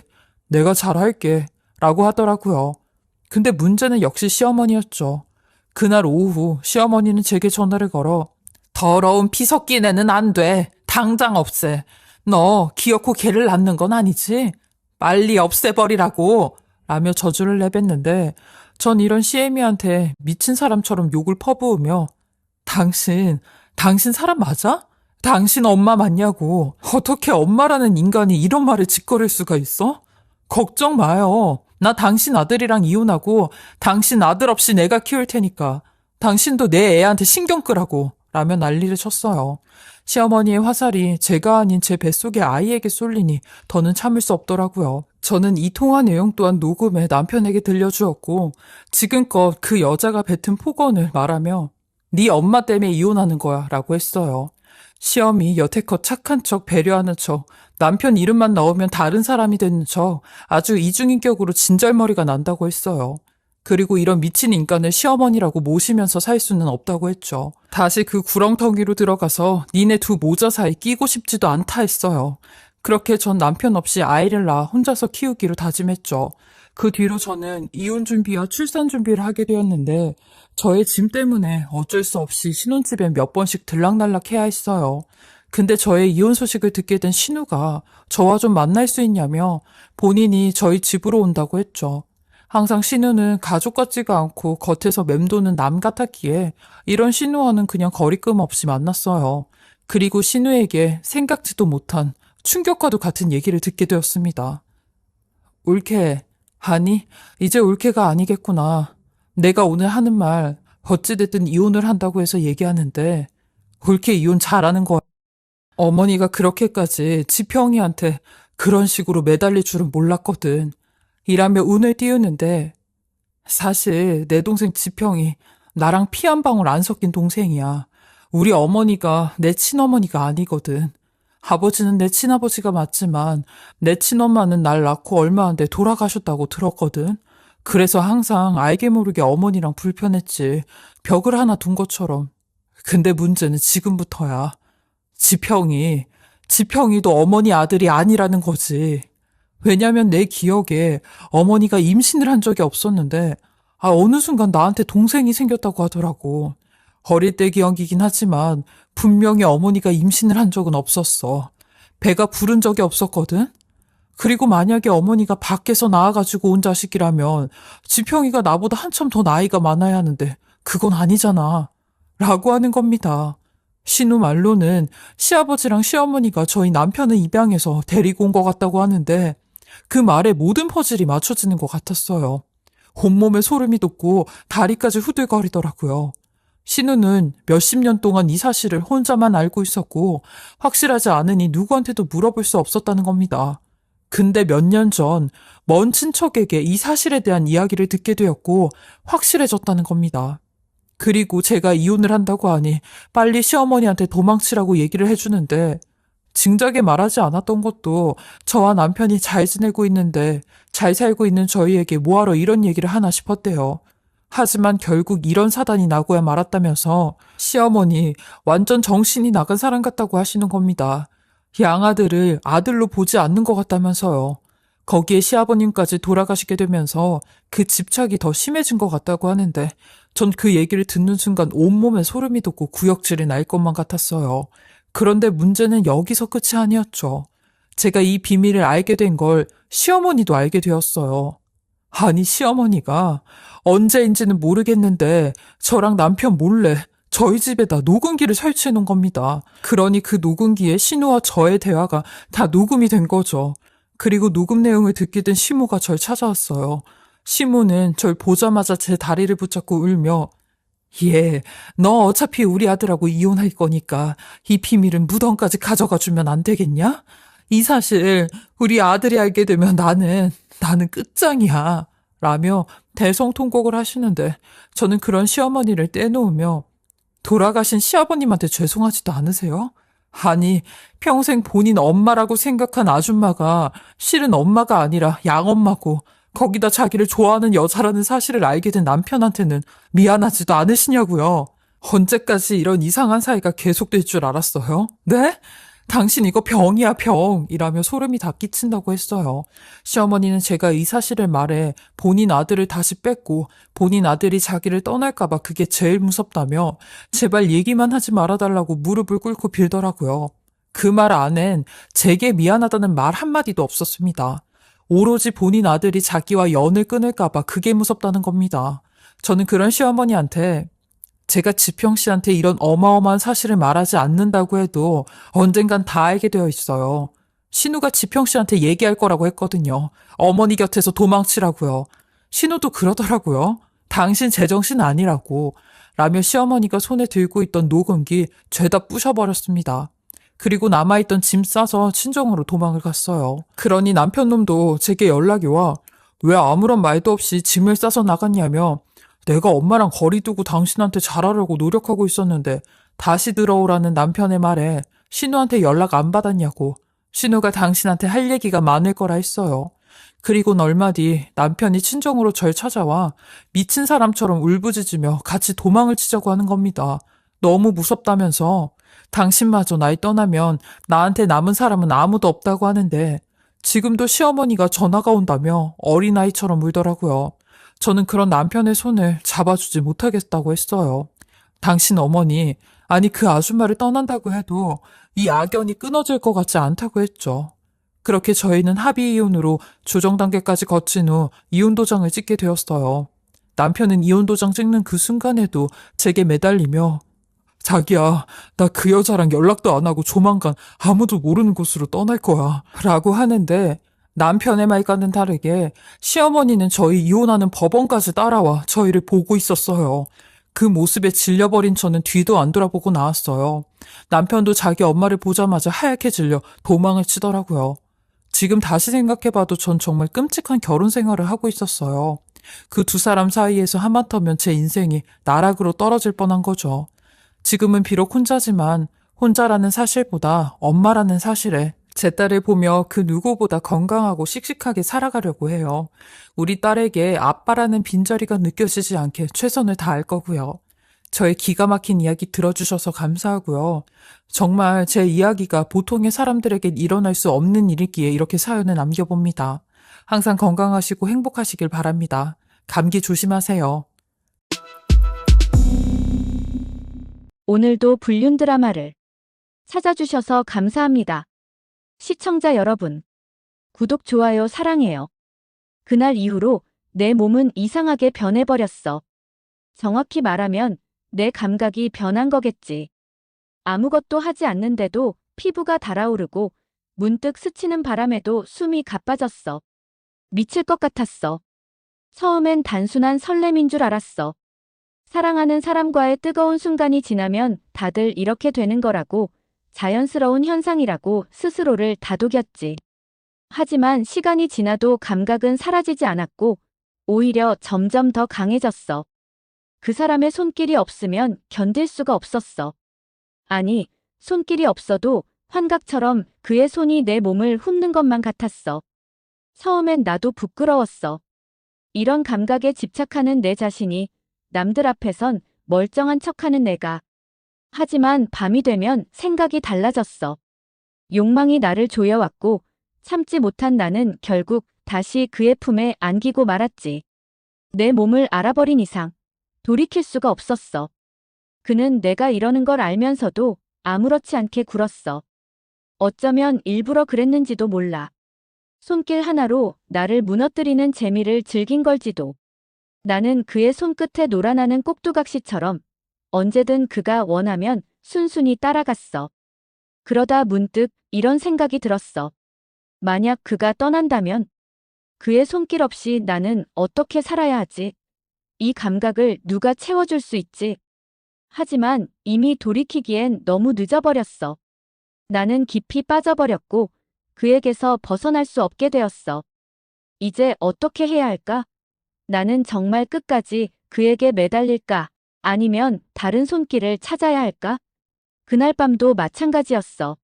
내가 잘할게. 라고 하더라고요. 근데 문제는 역시 시어머니였죠. 그날 오후 시어머니는 제게 전화를 걸어 더러운 피 섞인 애는 안 돼. 당장 없애. 너 기어코 걔를 낳는 건 아니지? 빨리 없애버리라고. 라며 저주를 내뱉는데 전 이런 시애미한테 미친 사람처럼 욕을 퍼부으며 당신 사람 맞아? 당신 엄마 맞냐고. 어떻게 엄마라는 인간이 이런 말을 짓거릴 수가 있어? 걱정 마요. 나 당신 아들이랑 이혼하고 당신 아들 없이 내가 키울 테니까 당신도 내 애한테 신경 끄라고 라며 난리를 쳤어요. 시어머니의 화살이 제가 아닌 제 뱃속의 아이에게 쏠리니 더는 참을 수 없더라고요. 저는 이 통화 내용 또한 녹음해 남편에게 들려주었고 지금껏 그 여자가 뱉은 폭언을 말하며 네 엄마 때문에 이혼하는 거야 라고 했어요. 시험이 여태껏 착한 척 배려하는 척 남편 이름만 나오면 다른 사람이 되는 척 아주 이중인격으로 진절머리가 난다고 했어요. 그리고 이런 미친 인간을 시어머니라고 모시면서 살 수는 없다고 했죠. 다시 그 구렁텅이로 들어가서 니네 두 모자 사이 끼고 싶지도 않다 했어요. 그렇게 전 남편 없이 아이를 낳아 혼자서 키우기로 다짐했죠. 그 뒤로 저는 이혼 준비와 출산 준비를 하게 되었는데 저의 짐 때문에 어쩔 수 없이 신혼집에 몇 번씩 들락날락 해야 했어요. 근데 저의 이혼 소식을 듣게 된 신우가 저와 좀 만날 수 있냐며 본인이 저희 집으로 온다고 했죠. 항상 신우는 가족 같지가 않고 겉에서 맴도는 남 같았기에 이런 신우와는 그냥 거리낌 없이 만났어요. 그리고 신우에게 생각지도 못한 충격과도 같은 얘기를 듣게 되었습니다. 올케, 아니, 이제 올케가 아니겠구나. 내가 오늘 하는 말, 어찌됐든 이혼을 한다고 해서 얘기하는데, 올케 이혼 잘하는 거야. 어머니가 그렇게까지 지평이한테 그런 식으로 매달릴 줄은 몰랐거든. 이라며 운을 띄우는데, 사실 내 동생 지평이 나랑 피 한 방울 안 섞인 동생이야. 우리 어머니가 내 친어머니가 아니거든. 아버지는 내 친아버지가 맞지만 내 친엄마는 날 낳고 얼마 안 돼 돌아가셨다고 들었거든. 그래서 항상 알게 모르게 어머니랑 불편했지. 벽을 하나 둔 것처럼. 근데 문제는 지금부터야. 지평이도 어머니 아들이 아니라는 거지. 왜냐면 내 기억에 어머니가 임신을 한 적이 없었는데, 어느 순간 나한테 동생이 생겼다고 하더라고. 어릴 때 기억이긴 하지만 분명히 어머니가 임신을 한 적은 없었어. 배가 부른 적이 없었거든? 그리고 만약에 어머니가 밖에서 나와가지고 온 자식이라면 지평이가 나보다 한참 더 나이가 많아야 하는데 그건 아니잖아. 라고 하는 겁니다. 신우 말로는 시아버지랑 시어머니가 저희 남편을 입양해서 데리고 온 것 같다고 하는데 그 말에 모든 퍼즐이 맞춰지는 것 같았어요. 온몸에 소름이 돋고 다리까지 후들거리더라고요. 신우는 몇십 년 동안 이 사실을 혼자만 알고 있었고 확실하지 않으니 누구한테도 물어볼 수 없었다는 겁니다. 근데 몇 년 전 먼 친척에게 이 사실에 대한 이야기를 듣게 되었고 확실해졌다는 겁니다. 그리고 제가 이혼을 한다고 하니 빨리 시어머니한테 도망치라고 얘기를 해주는데 진작에 말하지 않았던 것도 저와 남편이 잘 지내고 있는데 잘 살고 있는 저희에게 뭐하러 이런 얘기를 하나 싶었대요. 하지만 결국 이런 사단이 나고야 말았다면서 시어머니 완전 정신이 나간 사람 같다고 하시는 겁니다. 양아들을 아들로 보지 않는 것 같다면서요. 거기에 시아버님까지 돌아가시게 되면서 그 집착이 더 심해진 것 같다고 하는데 전 그 얘기를 듣는 순간 온몸에 소름이 돋고 구역질이 날 것만 같았어요. 그런데 문제는 여기서 끝이 아니었죠. 제가 이 비밀을 알게 된 걸 시어머니도 알게 되었어요. 아니, 시어머니가 언제인지는 모르겠는데 저랑 남편 몰래 저희 집에다 녹음기를 설치해 놓은 겁니다. 그러니 그 녹음기에 신우와 저의 대화가 다 녹음이 된 거죠. 그리고 녹음 내용을 듣게 된 시무가 절 찾아왔어요. 시무는 절 보자마자 제 다리를 붙잡고 울며 너 어차피 우리 아들하고 이혼할 거니까 이 비밀은 무덤까지 가져가 주면 안 되겠냐? 이 사실 우리 아들이 알게 되면 나는 끝장이야. 라며 대성통곡을 하시는데 저는 그런 시어머니를 떼놓으며 돌아가신 시아버님한테 죄송하지도 않으세요? 아니, 평생 본인 엄마라고 생각한 아줌마가 실은 엄마가 아니라 양엄마고 거기다 자기를 좋아하는 여자라는 사실을 알게 된 남편한테는 미안하지도 않으시냐고요. 언제까지 이런 이상한 사이가 계속될 줄 알았어요? 네? 당신 이거 병이야, 병. 이라며 소름이 다 끼친다고 했어요. 시어머니는 제가 이 사실을 말해 본인 아들을 다시 뺐고 본인 아들이 자기를 떠날까봐 그게 제일 무섭다며 제발 얘기만 하지 말아달라고 무릎을 꿇고 빌더라고요. 그 말 안엔 제게 미안하다는 말 한마디도 없었습니다. 오로지 본인 아들이 자기와 연을 끊을까봐 그게 무섭다는 겁니다. 저는 그런 시어머니한테 제가 지평 씨한테 이런 어마어마한 사실을 말하지 않는다고 해도 언젠간 다 알게 되어 있어요. 신우가 지평 씨한테 얘기할 거라고 했거든요. 어머니 곁에서 도망치라고요. 신우도 그러더라고요. 당신 제정신 아니라고. 라며 시어머니가 손에 들고 있던 녹음기 죄다 부셔버렸습니다. 그리고 남아있던 짐 싸서 친정으로 도망을 갔어요. 그러니 남편놈도 제게 연락이 와 왜 아무런 말도 없이 짐을 싸서 나갔냐며 내가 엄마랑 거리 두고 당신한테 잘하려고 노력하고 있었는데 다시 들어오라는 남편의 말에 신우한테 연락 안 받았냐고 신우가 당신한테 할 얘기가 많을 거라 했어요. 그리고 얼마 뒤 남편이 친정으로 절 찾아와 미친 사람처럼 울부짖으며 같이 도망을 치자고 하는 겁니다. 너무 무섭다면서 당신마저 날 떠나면 나한테 남은 사람은 아무도 없다고 하는데 지금도 시어머니가 전화가 온다며 어린아이처럼 울더라고요. 저는 그런 남편의 손을 잡아주지 못하겠다고 했어요. 당신 어머니, 아니, 그 아줌마를 떠난다고 해도 이 악연이 끊어질 것 같지 않다고 했죠. 그렇게 저희는 합의 이혼으로 조정 단계까지 거친 후 이혼 도장을 찍게 되었어요. 남편은 이혼 도장 찍는 그 순간에도 제게 매달리며 자기야, 나 그 여자랑 연락도 안 하고 조만간 아무도 모르는 곳으로 떠날 거야. 라고 하는데 남편의 말과는 다르게 시어머니는 저희 이혼하는 법원까지 따라와 저희를 보고 있었어요. 그 모습에 질려버린 저는 뒤도 안 돌아보고 나왔어요. 남편도 자기 엄마를 보자마자 하얗게 질려 도망을 치더라고요. 지금 다시 생각해봐도 전 정말 끔찍한 결혼 생활을 하고 있었어요. 그 두 사람 사이에서 하마터면 제 인생이 나락으로 떨어질 뻔한 거죠. 지금은 비록 혼자지만 혼자라는 사실보다 엄마라는 사실에 제 딸을 보며 그 누구보다 건강하고 씩씩하게 살아가려고 해요. 우리 딸에게 아빠라는 빈자리가 느껴지지 않게 최선을 다할 거고요. 저의 기가 막힌 이야기 들어주셔서 감사하고요. 정말 제 이야기가 보통의 사람들에겐 일어날 수 없는 일이기에 이렇게 사연을 남겨봅니다. 항상 건강하시고 행복하시길 바랍니다. 감기 조심하세요. 오늘도 불륜 드라마를 찾아주셔서 감사합니다. 시청자 여러분, 구독, 좋아요 사랑해요. 그날 이후로 내 몸은 이상하게 변해버렸어. 정확히 말하면 내 감각이 변한 거겠지. 아무것도 하지 않는데도 피부가 달아오르고 문득 스치는 바람에도 숨이 가빠졌어. 미칠 것 같았어. 처음엔 단순한 설렘인 줄 알았어. 사랑하는 사람과의 뜨거운 순간이 지나면 다들 이렇게 되는 거라고, 자연스러운 현상이라고 스스로를 다독였지. 하지만 시간이 지나도 감각은 사라지지 않았고 오히려 점점 더 강해졌어. 그 사람의 손길이 없으면 견딜 수가 없었어. 아니, 손길이 없어도 환각처럼 그의 손이 내 몸을 훑는 것만 같았어. 처음엔 나도 부끄러웠어. 이런 감각에 집착하는 내 자신이, 남들 앞에선 멀쩡한 척하는 내가. 하지만 밤이 되면 생각이 달라졌어. 욕망이 나를 조여왔고 참지 못한 나는 결국 다시 그의 품에 안기고 말았지. 내 몸을 알아버린 이상 돌이킬 수가 없었어. 그는 내가 이러는 걸 알면서도 아무렇지 않게 굴었어. 어쩌면 일부러 그랬는지도 몰라. 손길 하나로 나를 무너뜨리는 재미를 즐긴 걸지도. 나는 그의 손끝에 놀아나는 꼭두각시처럼 언제든 그가 원하면 순순히 따라갔어. 그러다 문득 이런 생각이 들었어. 만약 그가 떠난다면 그의 손길 없이 나는 어떻게 살아야 하지? 이 감각을 누가 채워줄 수 있지? 하지만 이미 돌이키기엔 너무 늦어버렸어. 나는 깊이 빠져버렸고 그에게서 벗어날 수 없게 되었어. 이제 어떻게 해야 할까? 나는 정말 끝까지 그에게 매달릴까? 아니면 다른 손길을 찾아야 할까? 그날 밤도 마찬가지였어.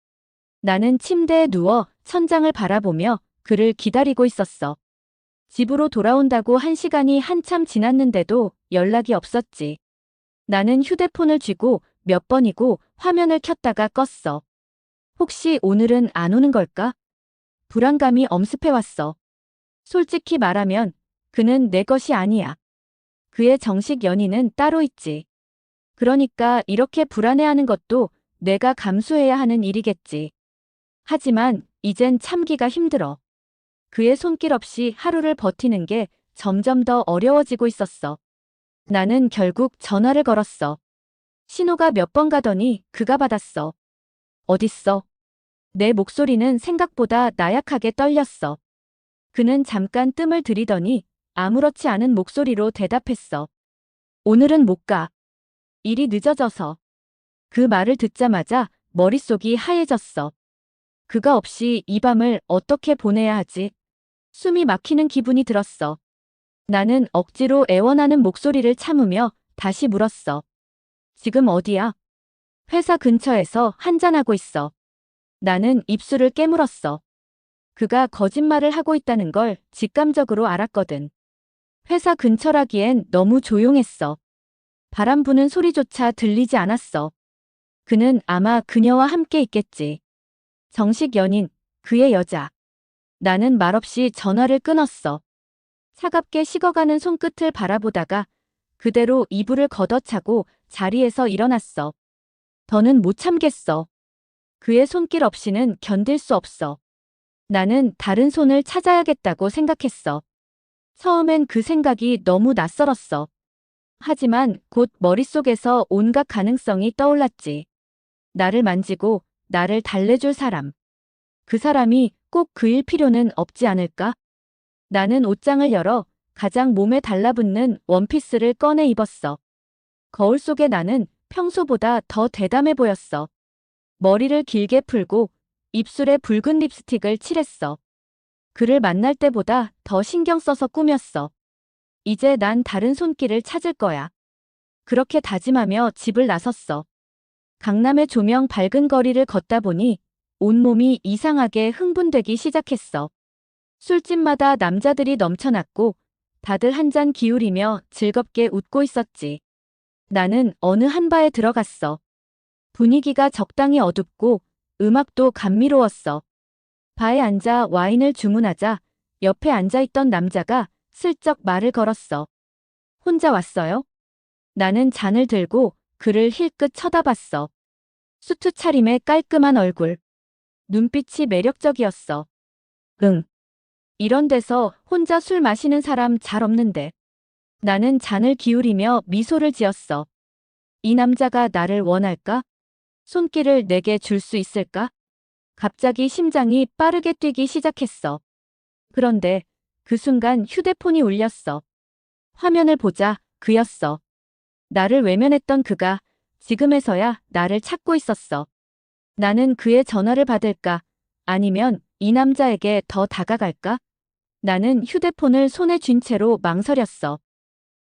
나는 침대에 누워 천장을 바라보며 그를 기다리고 있었어. 집으로 돌아온다고 1시간이 한참 지났는데도 연락이 없었지. 나는 휴대폰을 쥐고 몇 번이고 화면을 켰다가 껐어. 혹시 오늘은 안 오는 걸까? 불안감이 엄습해왔어. 솔직히 말하면 그는 내 것이 아니야. 그의 정식 연인은 따로 있지. 그러니까 이렇게 불안해하는 것도 내가 감수해야 하는 일이겠지. 하지만 이젠 참기가 힘들어. 그의 손길 없이 하루를 버티는 게 점점 더 어려워지고 있었어. 나는 결국 전화를 걸었어. 신호가 몇 번 가더니 그가 받았어. 어딨어? 내 목소리는 생각보다 나약하게 떨렸어. 그는 잠깐 뜸을 들이더니 아무렇지 않은 목소리로 대답했어. 오늘은 못 가. 일이 늦어져서. 그 말을 듣자마자 머릿속이 하얘졌어. 그가 없이 이 밤을 어떻게 보내야 하지? 숨이 막히는 기분이 들었어. 나는 억지로 애원하는 목소리를 참으며 다시 물었어. 지금 어디야? 회사 근처에서 한잔하고 있어. 나는 입술을 깨물었어. 그가 거짓말을 하고 있다는 걸 직감적으로 알았거든. 회사 근처라기엔 너무 조용했어. 바람 부는 소리조차 들리지 않았어. 그는 아마 그녀와 함께 있겠지. 정식 연인, 그의 여자. 나는 말없이 전화를 끊었어. 차갑게 식어가는 손끝을 바라보다가 그대로 이불을 걷어차고 자리에서 일어났어. 더는 못 참겠어. 그의 손길 없이는 견딜 수 없어. 나는 다른 손을 찾아야겠다고 생각했어. 처음엔 그 생각이 너무 낯설었어. 하지만 곧 머릿속에서 온갖 가능성이 떠올랐지. 나를 만지고 나를 달래줄 사람. 그 사람이 꼭 그일 필요는 없지 않을까? 나는 옷장을 열어 가장 몸에 달라붙는 원피스를 꺼내 입었어. 거울 속의 나는 평소보다 더 대담해 보였어. 머리를 길게 풀고 입술에 붉은 립스틱을 칠했어. 그를 만날 때보다 더 신경 써서 꾸몄어. 이제 난 다른 손길을 찾을 거야. 그렇게 다짐하며 집을 나섰어. 강남의 조명 밝은 거리를 걷다 보니 온몸이 이상하게 흥분되기 시작했어. 술집마다 남자들이 넘쳐났고 다들 한 잔 기울이며 즐겁게 웃고 있었지. 나는 어느 한 바에 들어갔어. 분위기가 적당히 어둡고 음악도 감미로웠어. 바에 앉아 와인을 주문하자 옆에 앉아있던 남자가 슬쩍 말을 걸었어. 혼자 왔어요? 나는 잔을 들고 그를 힐끗 쳐다봤어. 수트 차림의 깔끔한 얼굴. 눈빛이 매력적이었어. 응. 이런 데서 혼자 술 마시는 사람 잘 없는데. 나는 잔을 기울이며 미소를 지었어. 이 남자가 나를 원할까? 손길을 내게 줄 수 있을까? 갑자기 심장이 빠르게 뛰기 시작했어. 그런데 그 순간 휴대폰이 울렸어. 화면을 보자 그였어. 나를 외면했던 그가 지금에서야 나를 찾고 있었어. 나는 그의 전화를 받을까? 아니면 이 남자에게 더 다가갈까? 나는 휴대폰을 손에 쥔 채로 망설였어.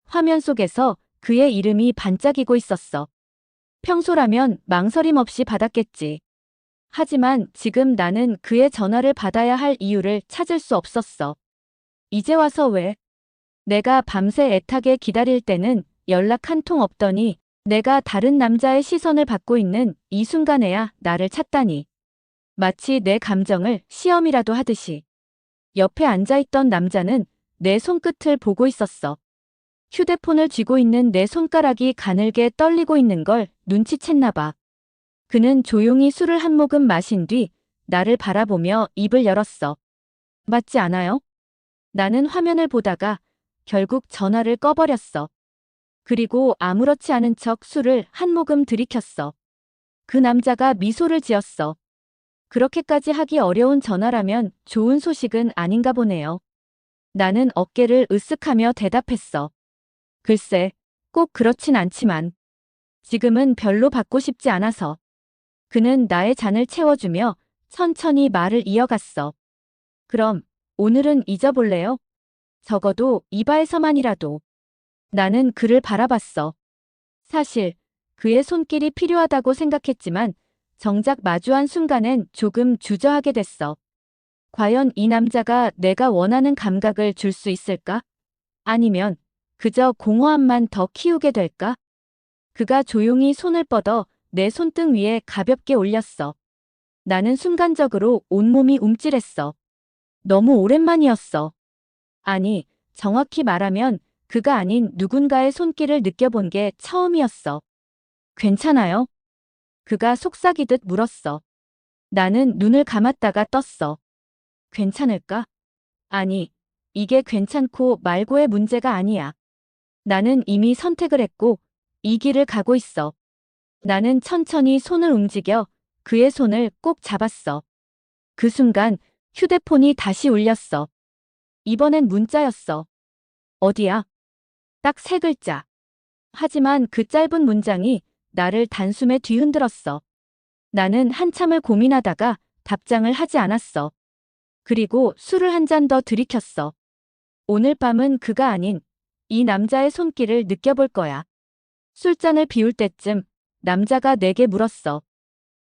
화면 속에서 그의 이름이 반짝이고 있었어. 평소라면 망설임 없이 받았겠지. 하지만 지금 나는 그의 전화를 받아야 할 이유를 찾을 수 없었어. 이제 와서 왜? 내가 밤새 애타게 기다릴 때는 연락 한 통 없더니 내가 다른 남자의 시선을 받고 있는 이 순간에야 나를 찾다니. 마치 내 감정을 시험이라도 하듯이. 옆에 앉아있던 남자는 내 손끝을 보고 있었어. 휴대폰을 쥐고 있는 내 손가락이 가늘게 떨리고 있는 걸 눈치챘나 봐. 그는 조용히 술을 한 모금 마신 뒤 나를 바라보며 입을 열었어. 맞지 않아요? 나는 화면을 보다가 결국 전화를 꺼버렸어. 그리고 아무렇지 않은 척 술을 한 모금 들이켰어. 그 남자가 미소를 지었어. 그렇게까지 하기 어려운 전화라면 좋은 소식은 아닌가 보네요. 나는 어깨를 으쓱하며 대답했어. 글쎄, 꼭 그렇진 않지만 지금은 별로 받고 싶지 않아서. 그는 나의 잔을 채워주며 천천히 말을 이어갔어. 그럼 오늘은 잊어볼래요? 적어도 이 바에서만이라도. 나는 그를 바라봤어. 사실 그의 손길이 필요하다고 생각했지만 정작 마주한 순간엔 조금 주저하게 됐어. 과연 이 남자가 내가 원하는 감각을 줄 수 있을까? 아니면 그저 공허함만 더 키우게 될까? 그가 조용히 손을 뻗어 내 손등 위에 가볍게 올렸어. 나는 순간적으로 온몸이 움찔했어. 너무 오랜만이었어. 아니, 정확히 말하면 그가 아닌 누군가의 손길을 느껴본 게 처음이었어. 괜찮아요? 그가 속삭이듯 물었어. 나는 눈을 감았다가 떴어. 괜찮을까? 아니, 이게 괜찮고 말고의 문제가 아니야. 나는 이미 선택을 했고 이 길을 가고 있어. 나는 천천히 손을 움직여 그의 손을 꼭 잡았어. 그 순간 휴대폰이 다시 울렸어. 이번엔 문자였어. 어디야? 딱 3글자. 하지만 그 짧은 문장이 나를 단숨에 뒤흔들었어. 나는 한참을 고민하다가 답장을 하지 않았어. 그리고 술을 한 잔 더 들이켰어. 오늘 밤은 그가 아닌 이 남자의 손길을 느껴볼 거야. 술잔을 비울 때쯤 남자가 내게 물었어.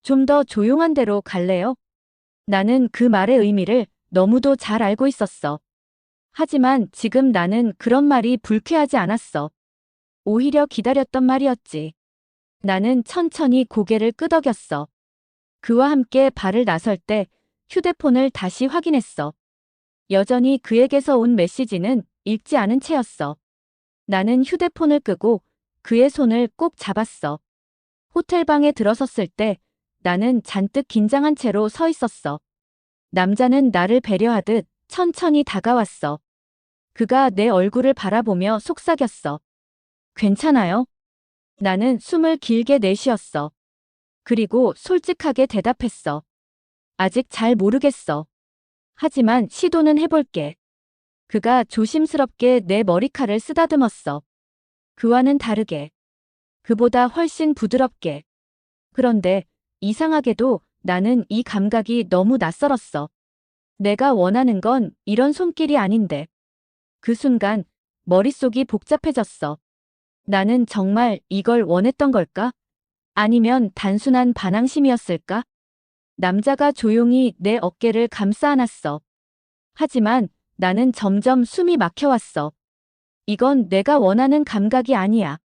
좀 더 조용한 데로 갈래요? 나는 그 말의 의미를 너무도 잘 알고 있었어. 하지만 지금 나는 그런 말이 불쾌하지 않았어. 오히려 기다렸던 말이었지. 나는 천천히 고개를 끄덕였어. 그와 함께 발을 나설 때 휴대폰을 다시 확인했어. 여전히 그에게서 온 메시지는 읽지 않은 채였어. 나는 휴대폰을 끄고 그의 손을 꼭 잡았어. 호텔방에 들어섰을 때 나는 잔뜩 긴장한 채로 서 있었어. 남자는 나를 배려하듯 천천히 다가왔어. 그가 내 얼굴을 바라보며 속삭였어. 괜찮아요? 나는 숨을 길게 내쉬었어. 그리고 솔직하게 대답했어. 아직 잘 모르겠어. 하지만 시도는 해볼게. 그가 조심스럽게 내 머리칼을 쓰다듬었어. 그와는 다르게. 그보다 훨씬 부드럽게. 그런데 이상하게도 나는 이 감각이 너무 낯설었어. 내가 원하는 건 이런 손길이 아닌데. 그 순간 머릿속이 복잡해졌어. 나는 정말 이걸 원했던 걸까? 아니면 단순한 반항심이었을까? 남자가 조용히 내 어깨를 감싸 안았어. 하지만 나는 점점 숨이 막혀왔어. 이건 내가 원하는 감각이 아니야.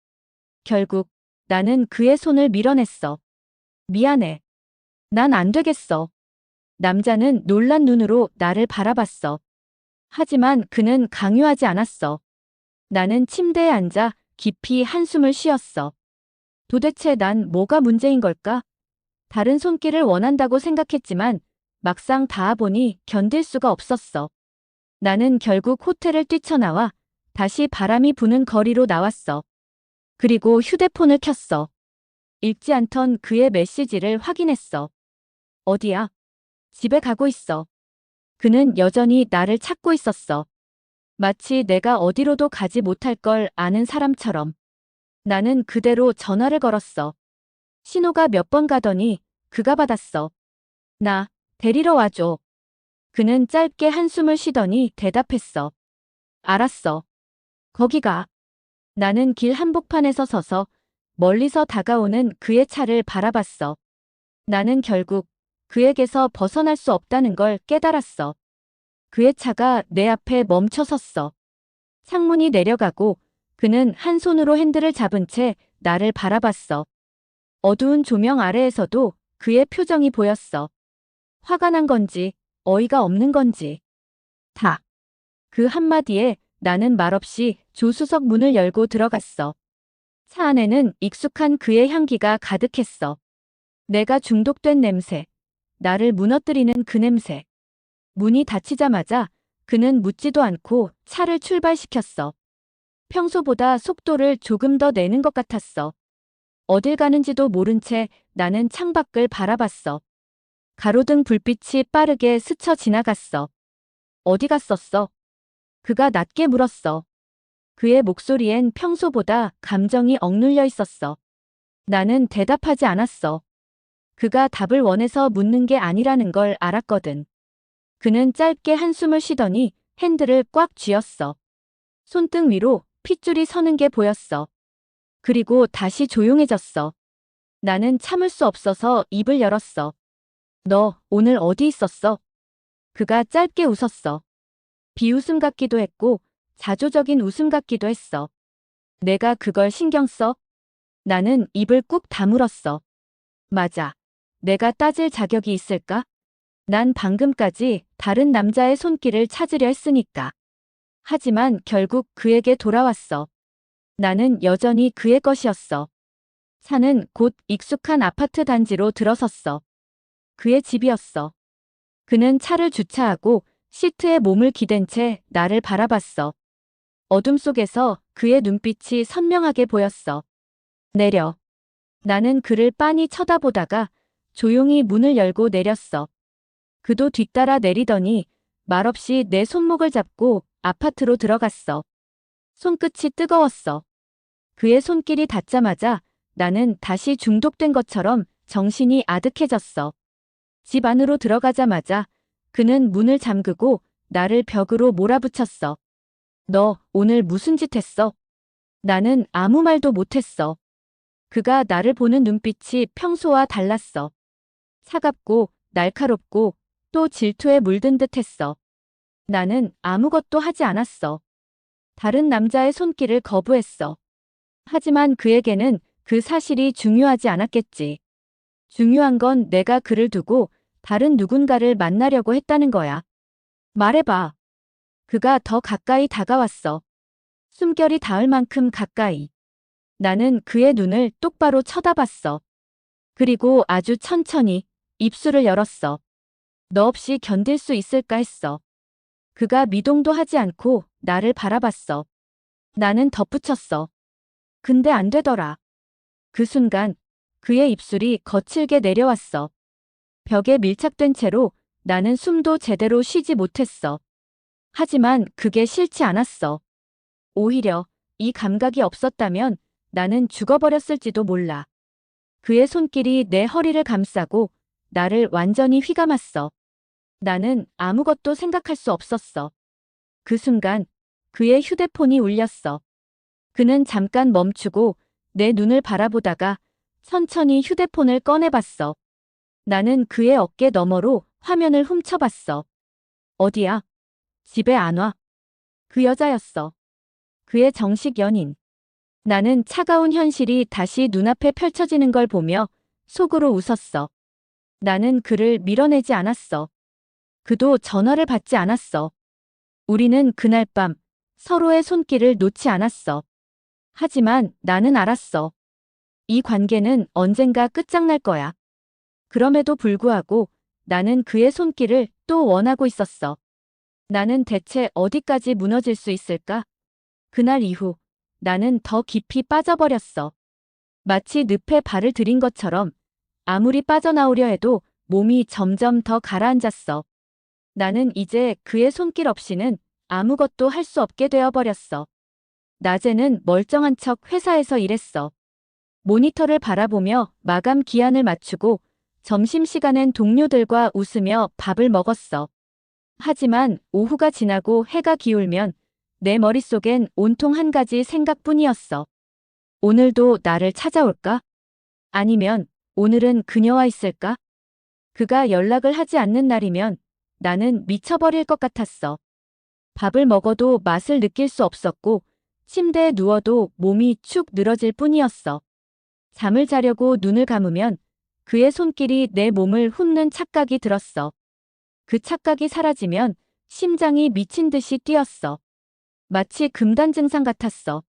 결국 나는 그의 손을 밀어냈어. 미안해. 난 안 되겠어. 남자는 놀란 눈으로 나를 바라봤어. 하지만 그는 강요하지 않았어. 나는 침대에 앉아 깊이 한숨을 쉬었어. 도대체 난 뭐가 문제인 걸까? 다른 손길을 원한다고 생각했지만 막상 닿아보니 견딜 수가 없었어. 나는 결국 호텔을 뛰쳐나와 다시 바람이 부는 거리로 나왔어. 그리고 휴대폰을 켰어. 읽지 않던 그의 메시지를 확인했어. 어디야? 집에 가고 있어. 그는 여전히 나를 찾고 있었어. 마치 내가 어디로도 가지 못할 걸 아는 사람처럼. 나는 그대로 전화를 걸었어. 신호가 몇 번 가더니 그가 받았어. 나 데리러 와줘. 그는 짧게 한숨을 쉬더니 대답했어. 알았어. 거기가. 나는 길 한복판에서 서서 멀리서 다가오는 그의 차를 바라봤어. 나는 결국 그에게서 벗어날 수 없다는 걸 깨달았어. 그의 차가 내 앞에 멈춰 섰어. 창문이 내려가고 그는 한 손으로 핸들을 잡은 채 나를 바라봤어. 어두운 조명 아래에서도 그의 표정이 보였어. 화가 난 건지 어이가 없는 건지. 다. 그 한마디에 나는 말없이 조수석 문을 열고 들어갔어. 차 안에는 익숙한 그의 향기가 가득했어. 내가 중독된 냄새. 나를 무너뜨리는 그 냄새. 문이 닫히자마자 그는 묻지도 않고 차를 출발시켰어. 평소보다 속도를 조금 더 내는 것 같았어. 어딜 가는지도 모른 채 나는 창밖을 바라봤어. 가로등 불빛이 빠르게 스쳐 지나갔어. 어디 갔었어? 그가 낮게 물었어. 그의 목소리엔 평소보다 감정이 억눌려 있었어. 나는 대답하지 않았어. 그가 답을 원해서 묻는 게 아니라는 걸 알았거든. 그는 짧게 한숨을 쉬더니 핸들을 꽉 쥐었어. 손등 위로 핏줄이 서는 게 보였어. 그리고 다시 조용해졌어. 나는 참을 수 없어서 입을 열었어. 너 오늘 어디 있었어? 그가 짧게 웃었어. 비웃음 같기도 했고 자조적인 웃음 같기도 했어. 내가 그걸 신경 써? 나는 입을 꾹 다물었어. 맞아. 내가 따질 자격이 있을까? 난 방금까지 다른 남자의 손길을 찾으려 했으니까. 하지만 결국 그에게 돌아왔어. 나는 여전히 그의 것이었어. 차는 곧 익숙한 아파트 단지로 들어섰어. 그의 집이었어. 그는 차를 주차하고 시트에 몸을 기댄 채 나를 바라봤어. 어둠 속에서 그의 눈빛이 선명하게 보였어. 내려. 나는 그를 빤히 쳐다보다가 조용히 문을 열고 내렸어. 그도 뒤따라 내리더니 말없이 내 손목을 잡고 아파트로 들어갔어. 손끝이 뜨거웠어. 그의 손길이 닿자마자 나는 다시 중독된 것처럼 정신이 아득해졌어. 집 안으로 들어가자마자 그는 문을 잠그고 나를 벽으로 몰아붙였어. 너 오늘 무슨 짓 했어? 나는 아무 말도 못했어. 그가 나를 보는 눈빛이 평소와 달랐어. 차갑고 날카롭고 또 질투에 물든 듯 했어. 나는 아무것도 하지 않았어. 다른 남자의 손길을 거부했어. 하지만 그에게는 그 사실이 중요하지 않았겠지. 중요한 건 내가 그를 두고 다른 누군가를 만나려고 했다는 거야. 말해봐. 그가 더 가까이 다가왔어. 숨결이 닿을 만큼 가까이. 나는 그의 눈을 똑바로 쳐다봤어. 그리고 아주 천천히 입술을 열었어. 너 없이 견딜 수 있을까 했어. 그가 미동도 하지 않고 나를 바라봤어. 나는 덧붙였어. 근데 안 되더라. 그 순간 그의 입술이 거칠게 내려왔어. 벽에 밀착된 채로 나는 숨도 제대로 쉬지 못했어. 하지만 그게 싫지 않았어. 오히려 이 감각이 없었다면 나는 죽어버렸을지도 몰라. 그의 손길이 내 허리를 감싸고 나를 완전히 휘감았어. 나는 아무것도 생각할 수 없었어. 그 순간 그의 휴대폰이 울렸어. 그는 잠깐 멈추고 내 눈을 바라보다가 천천히 휴대폰을 꺼내봤어. 나는 그의 어깨 너머로 화면을 훔쳐봤어. 어디야? 집에 안 와? 그 여자였어. 그의 정식 연인. 나는 차가운 현실이 다시 눈앞에 펼쳐지는 걸 보며 속으로 웃었어. 나는 그를 밀어내지 않았어. 그도 전화를 받지 않았어. 우리는 그날 밤 서로의 손길을 놓지 않았어. 하지만 나는 알았어. 이 관계는 언젠가 끝장날 거야. 그럼에도 불구하고 나는 그의 손길을 또 원하고 있었어. 나는 대체 어디까지 무너질 수 있을까? 그날 이후 나는 더 깊이 빠져버렸어. 마치 늪에 발을 들인 것처럼 아무리 빠져나오려 해도 몸이 점점 더 가라앉았어. 나는 이제 그의 손길 없이는 아무것도 할 수 없게 되어버렸어. 낮에는 멀쩡한 척 회사에서 일했어. 모니터를 바라보며 마감 기한을 맞추고 점심시간엔 동료들과 웃으며 밥을 먹었어. 하지만 오후가 지나고 해가 기울면 내 머릿속엔 온통 한 가지 생각뿐이었어. 오늘도 나를 찾아올까? 아니면 오늘은 그녀와 있을까? 그가 연락을 하지 않는 날이면 나는 미쳐버릴 것 같았어. 밥을 먹어도 맛을 느낄 수 없었고 침대에 누워도 몸이 축 늘어질 뿐이었어. 잠을 자려고 눈을 감으면 그의 손길이 내 몸을 훑는 착각이 들었어. 그 착각이 사라지면 심장이 미친 듯이 뛰었어. 마치 금단 증상 같았어.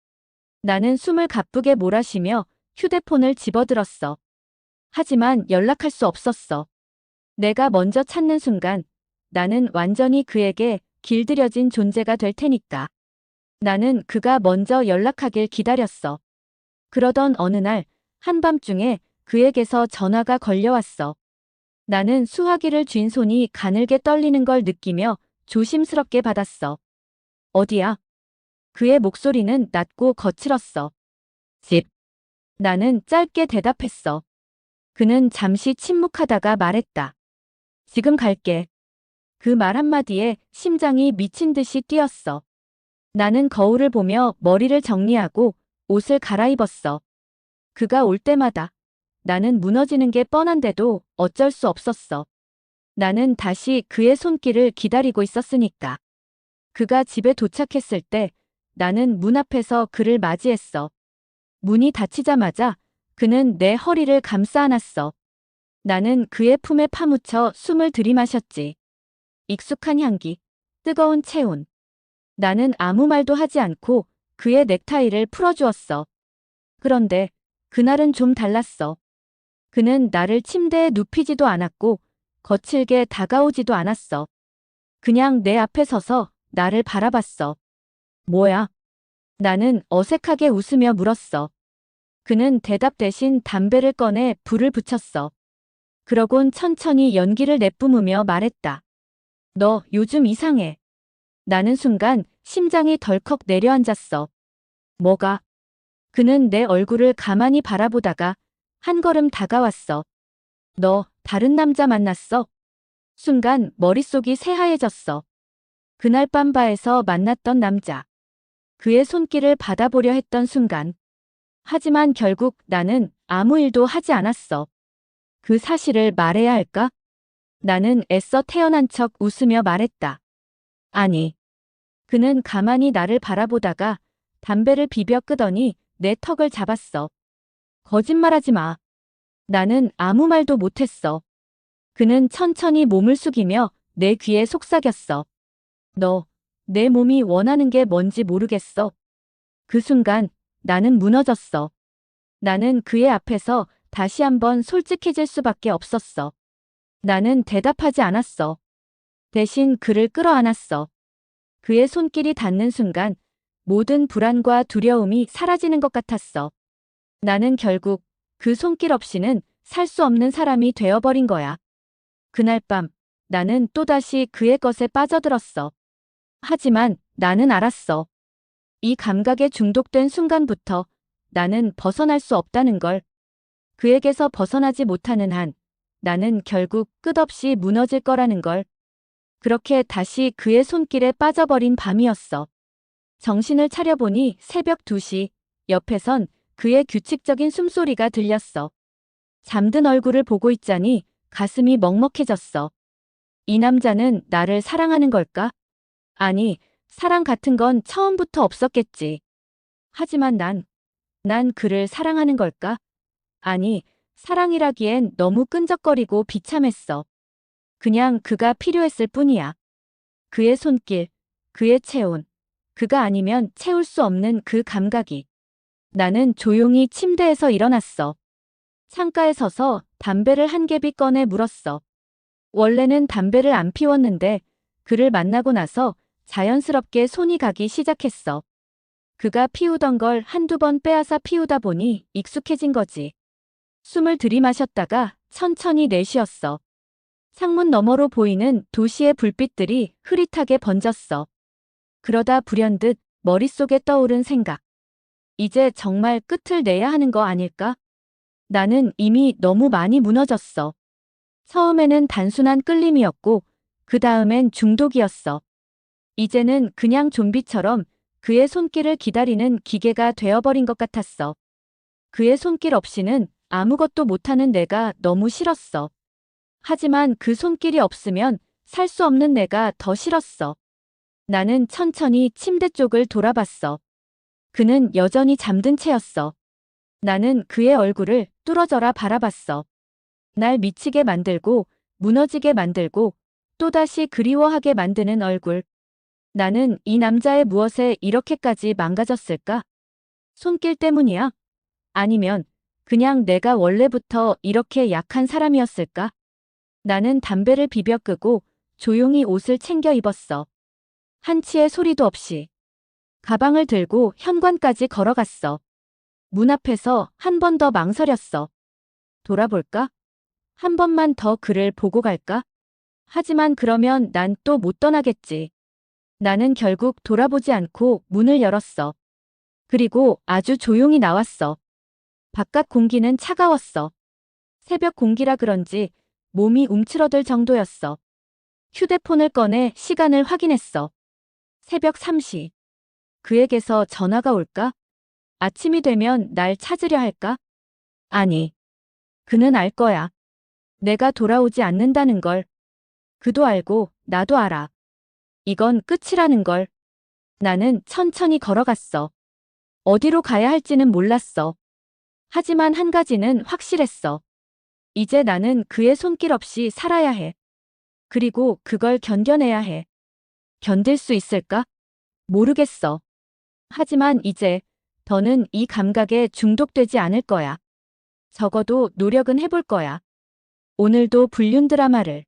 나는 숨을 가쁘게 몰아쉬며 휴대폰을 집어들었어. 하지만 연락할 수 없었어. 내가 먼저 찾는 순간 나는 완전히 그에게 길들여진 존재가 될 테니까. 나는 그가 먼저 연락하길 기다렸어. 그러던 어느 날 한밤중에 그에게서 전화가 걸려왔어. 나는 수화기를 쥔 손이 가늘게 떨리는 걸 느끼며 조심스럽게 받았어. 어디야? 그의 목소리는 낮고 거칠었어. 집. 나는 짧게 대답했어. 그는 잠시 침묵하다가 말했다. 지금 갈게. 그 말 한마디에 심장이 미친 듯이 뛰었어. 나는 거울을 보며 머리를 정리하고 옷을 갈아입었어. 그가 올 때마다 나는 무너지는 게 뻔한데도 어쩔 수 없었어. 나는 다시 그의 손길을 기다리고 있었으니까. 그가 집에 도착했을 때 나는 문 앞에서 그를 맞이했어. 문이 닫히자마자 그는 내 허리를 감싸 안았어. 나는 그의 품에 파묻혀 숨을 들이마셨지. 익숙한 향기, 뜨거운 체온. 나는 아무 말도 하지 않고 그의 넥타이를 풀어주었어. 그런데 그날은 좀 달랐어. 그는 나를 침대에 눕히지도 않았고 거칠게 다가오지도 않았어. 그냥 내 앞에 서서 나를 바라봤어. 뭐야? 나는 어색하게 웃으며 물었어. 그는 대답 대신 담배를 꺼내 불을 붙였어. 그러곤 천천히 연기를 내뿜으며 말했다. 너 요즘 이상해. 나는 순간 심장이 덜컥 내려앉았어. 뭐가? 그는 내 얼굴을 가만히 바라보다가 한 걸음 다가왔어. 너 다른 남자 만났어? 순간 머릿속이 새하얘졌어. 그날 밤 바에서 만났던 남자. 그의 손길을 받아보려 했던 순간. 하지만 결국 나는 아무 일도 하지 않았어. 그 사실을 말해야 할까? 나는 애써 태어난 척 웃으며 말했다. 아니. 그는 가만히 나를 바라보다가 담배를 비벼 끄더니 내 턱을 잡았어. 거짓말하지 마. 나는 아무 말도 못했어. 그는 천천히 몸을 숙이며 내 귀에 속삭였어. 너, 내 몸이 원하는 게 뭔지 모르겠어. 그 순간 나는 무너졌어. 나는 그의 앞에서 다시 한번 솔직해질 수밖에 없었어. 나는 대답하지 않았어. 대신 그를 끌어안았어. 그의 손길이 닿는 순간 모든 불안과 두려움이 사라지는 것 같았어. 나는 결국 그 손길 없이는 살 수 없는 사람이 되어버린 거야. 그날 밤 나는 또다시 그의 것에 빠져들었어. 하지만 나는 알았어. 이 감각에 중독된 순간부터 나는 벗어날 수 없다는 걸. 그에게서 벗어나지 못하는 한 나는 결국 끝없이 무너질 거라는 걸. 그렇게 다시 그의 손길에 빠져버린 밤이었어. 정신을 차려보니 새벽 2시, 옆에선 그의 규칙적인 숨소리가 들렸어. 잠든 얼굴을 보고 있자니 가슴이 먹먹해졌어. 이 남자는 나를 사랑하는 걸까? 아니, 사랑 같은 건 처음부터 없었겠지. 하지만 난 그를 사랑하는 걸까? 아니, 사랑이라기엔 너무 끈적거리고 비참했어. 그냥 그가 필요했을 뿐이야. 그의 손길, 그의 체온, 그가 아니면 채울 수 없는 그 감각이. 나는 조용히 침대에서 일어났어. 창가에 서서 담배를 한 개비 꺼내 물었어. 원래는 담배를 안 피웠는데 그를 만나고 나서 자연스럽게 손이 가기 시작했어. 그가 피우던 걸 한두 번 빼앗아 피우다 보니 익숙해진 거지. 숨을 들이마셨다가 천천히 내쉬었어. 창문 너머로 보이는 도시의 불빛들이 흐릿하게 번졌어. 그러다 불현듯 머릿속에 떠오른 생각. 이제 정말 끝을 내야 하는 거 아닐까? 나는 이미 너무 많이 무너졌어. 처음에는 단순한 끌림이었고, 그 다음엔 중독이었어. 이제는 그냥 좀비처럼 그의 손길을 기다리는 기계가 되어버린 것 같았어. 그의 손길 없이는 아무것도 못하는 내가 너무 싫었어. 하지만 그 손길이 없으면 살 수 없는 내가 더 싫었어. 나는 천천히 침대 쪽을 돌아봤어. 그는 여전히 잠든 채였어. 나는 그의 얼굴을 뚫어져라 바라봤어. 날 미치게 만들고, 무너지게 만들고, 또다시 그리워하게 만드는 얼굴. 나는 이 남자의 무엇에 이렇게까지 망가졌을까? 손길 때문이야? 아니면 그냥 내가 원래부터 이렇게 약한 사람이었을까? 나는 담배를 비벼 끄고 조용히 옷을 챙겨 입었어. 한치의 소리도 없이. 가방을 들고 현관까지 걸어갔어. 문 앞에서 한 번 더 망설였어. 돌아볼까? 한 번만 더 그를 보고 갈까? 하지만 그러면 난 또 못 떠나겠지. 나는 결국 돌아보지 않고 문을 열었어. 그리고 아주 조용히 나왔어. 바깥 공기는 차가웠어. 새벽 공기라 그런지 몸이 움츠러들 정도였어. 휴대폰을 꺼내 시간을 확인했어. 새벽 3시. 그에게서 전화가 올까? 아침이 되면 날 찾으려 할까? 아니. 그는 알 거야. 내가 돌아오지 않는다는 걸. 그도 알고 나도 알아. 이건 끝이라는 걸. 나는 천천히 걸어갔어. 어디로 가야 할지는 몰랐어. 하지만 한 가지는 확실했어. 이제 나는 그의 손길 없이 살아야 해. 그리고 그걸 견뎌내야 해. 견딜 수 있을까? 모르겠어. 하지만 이제 더는 이 감각에 중독되지 않을 거야. 적어도 노력은 해볼 거야. 오늘도 불륜 드라마를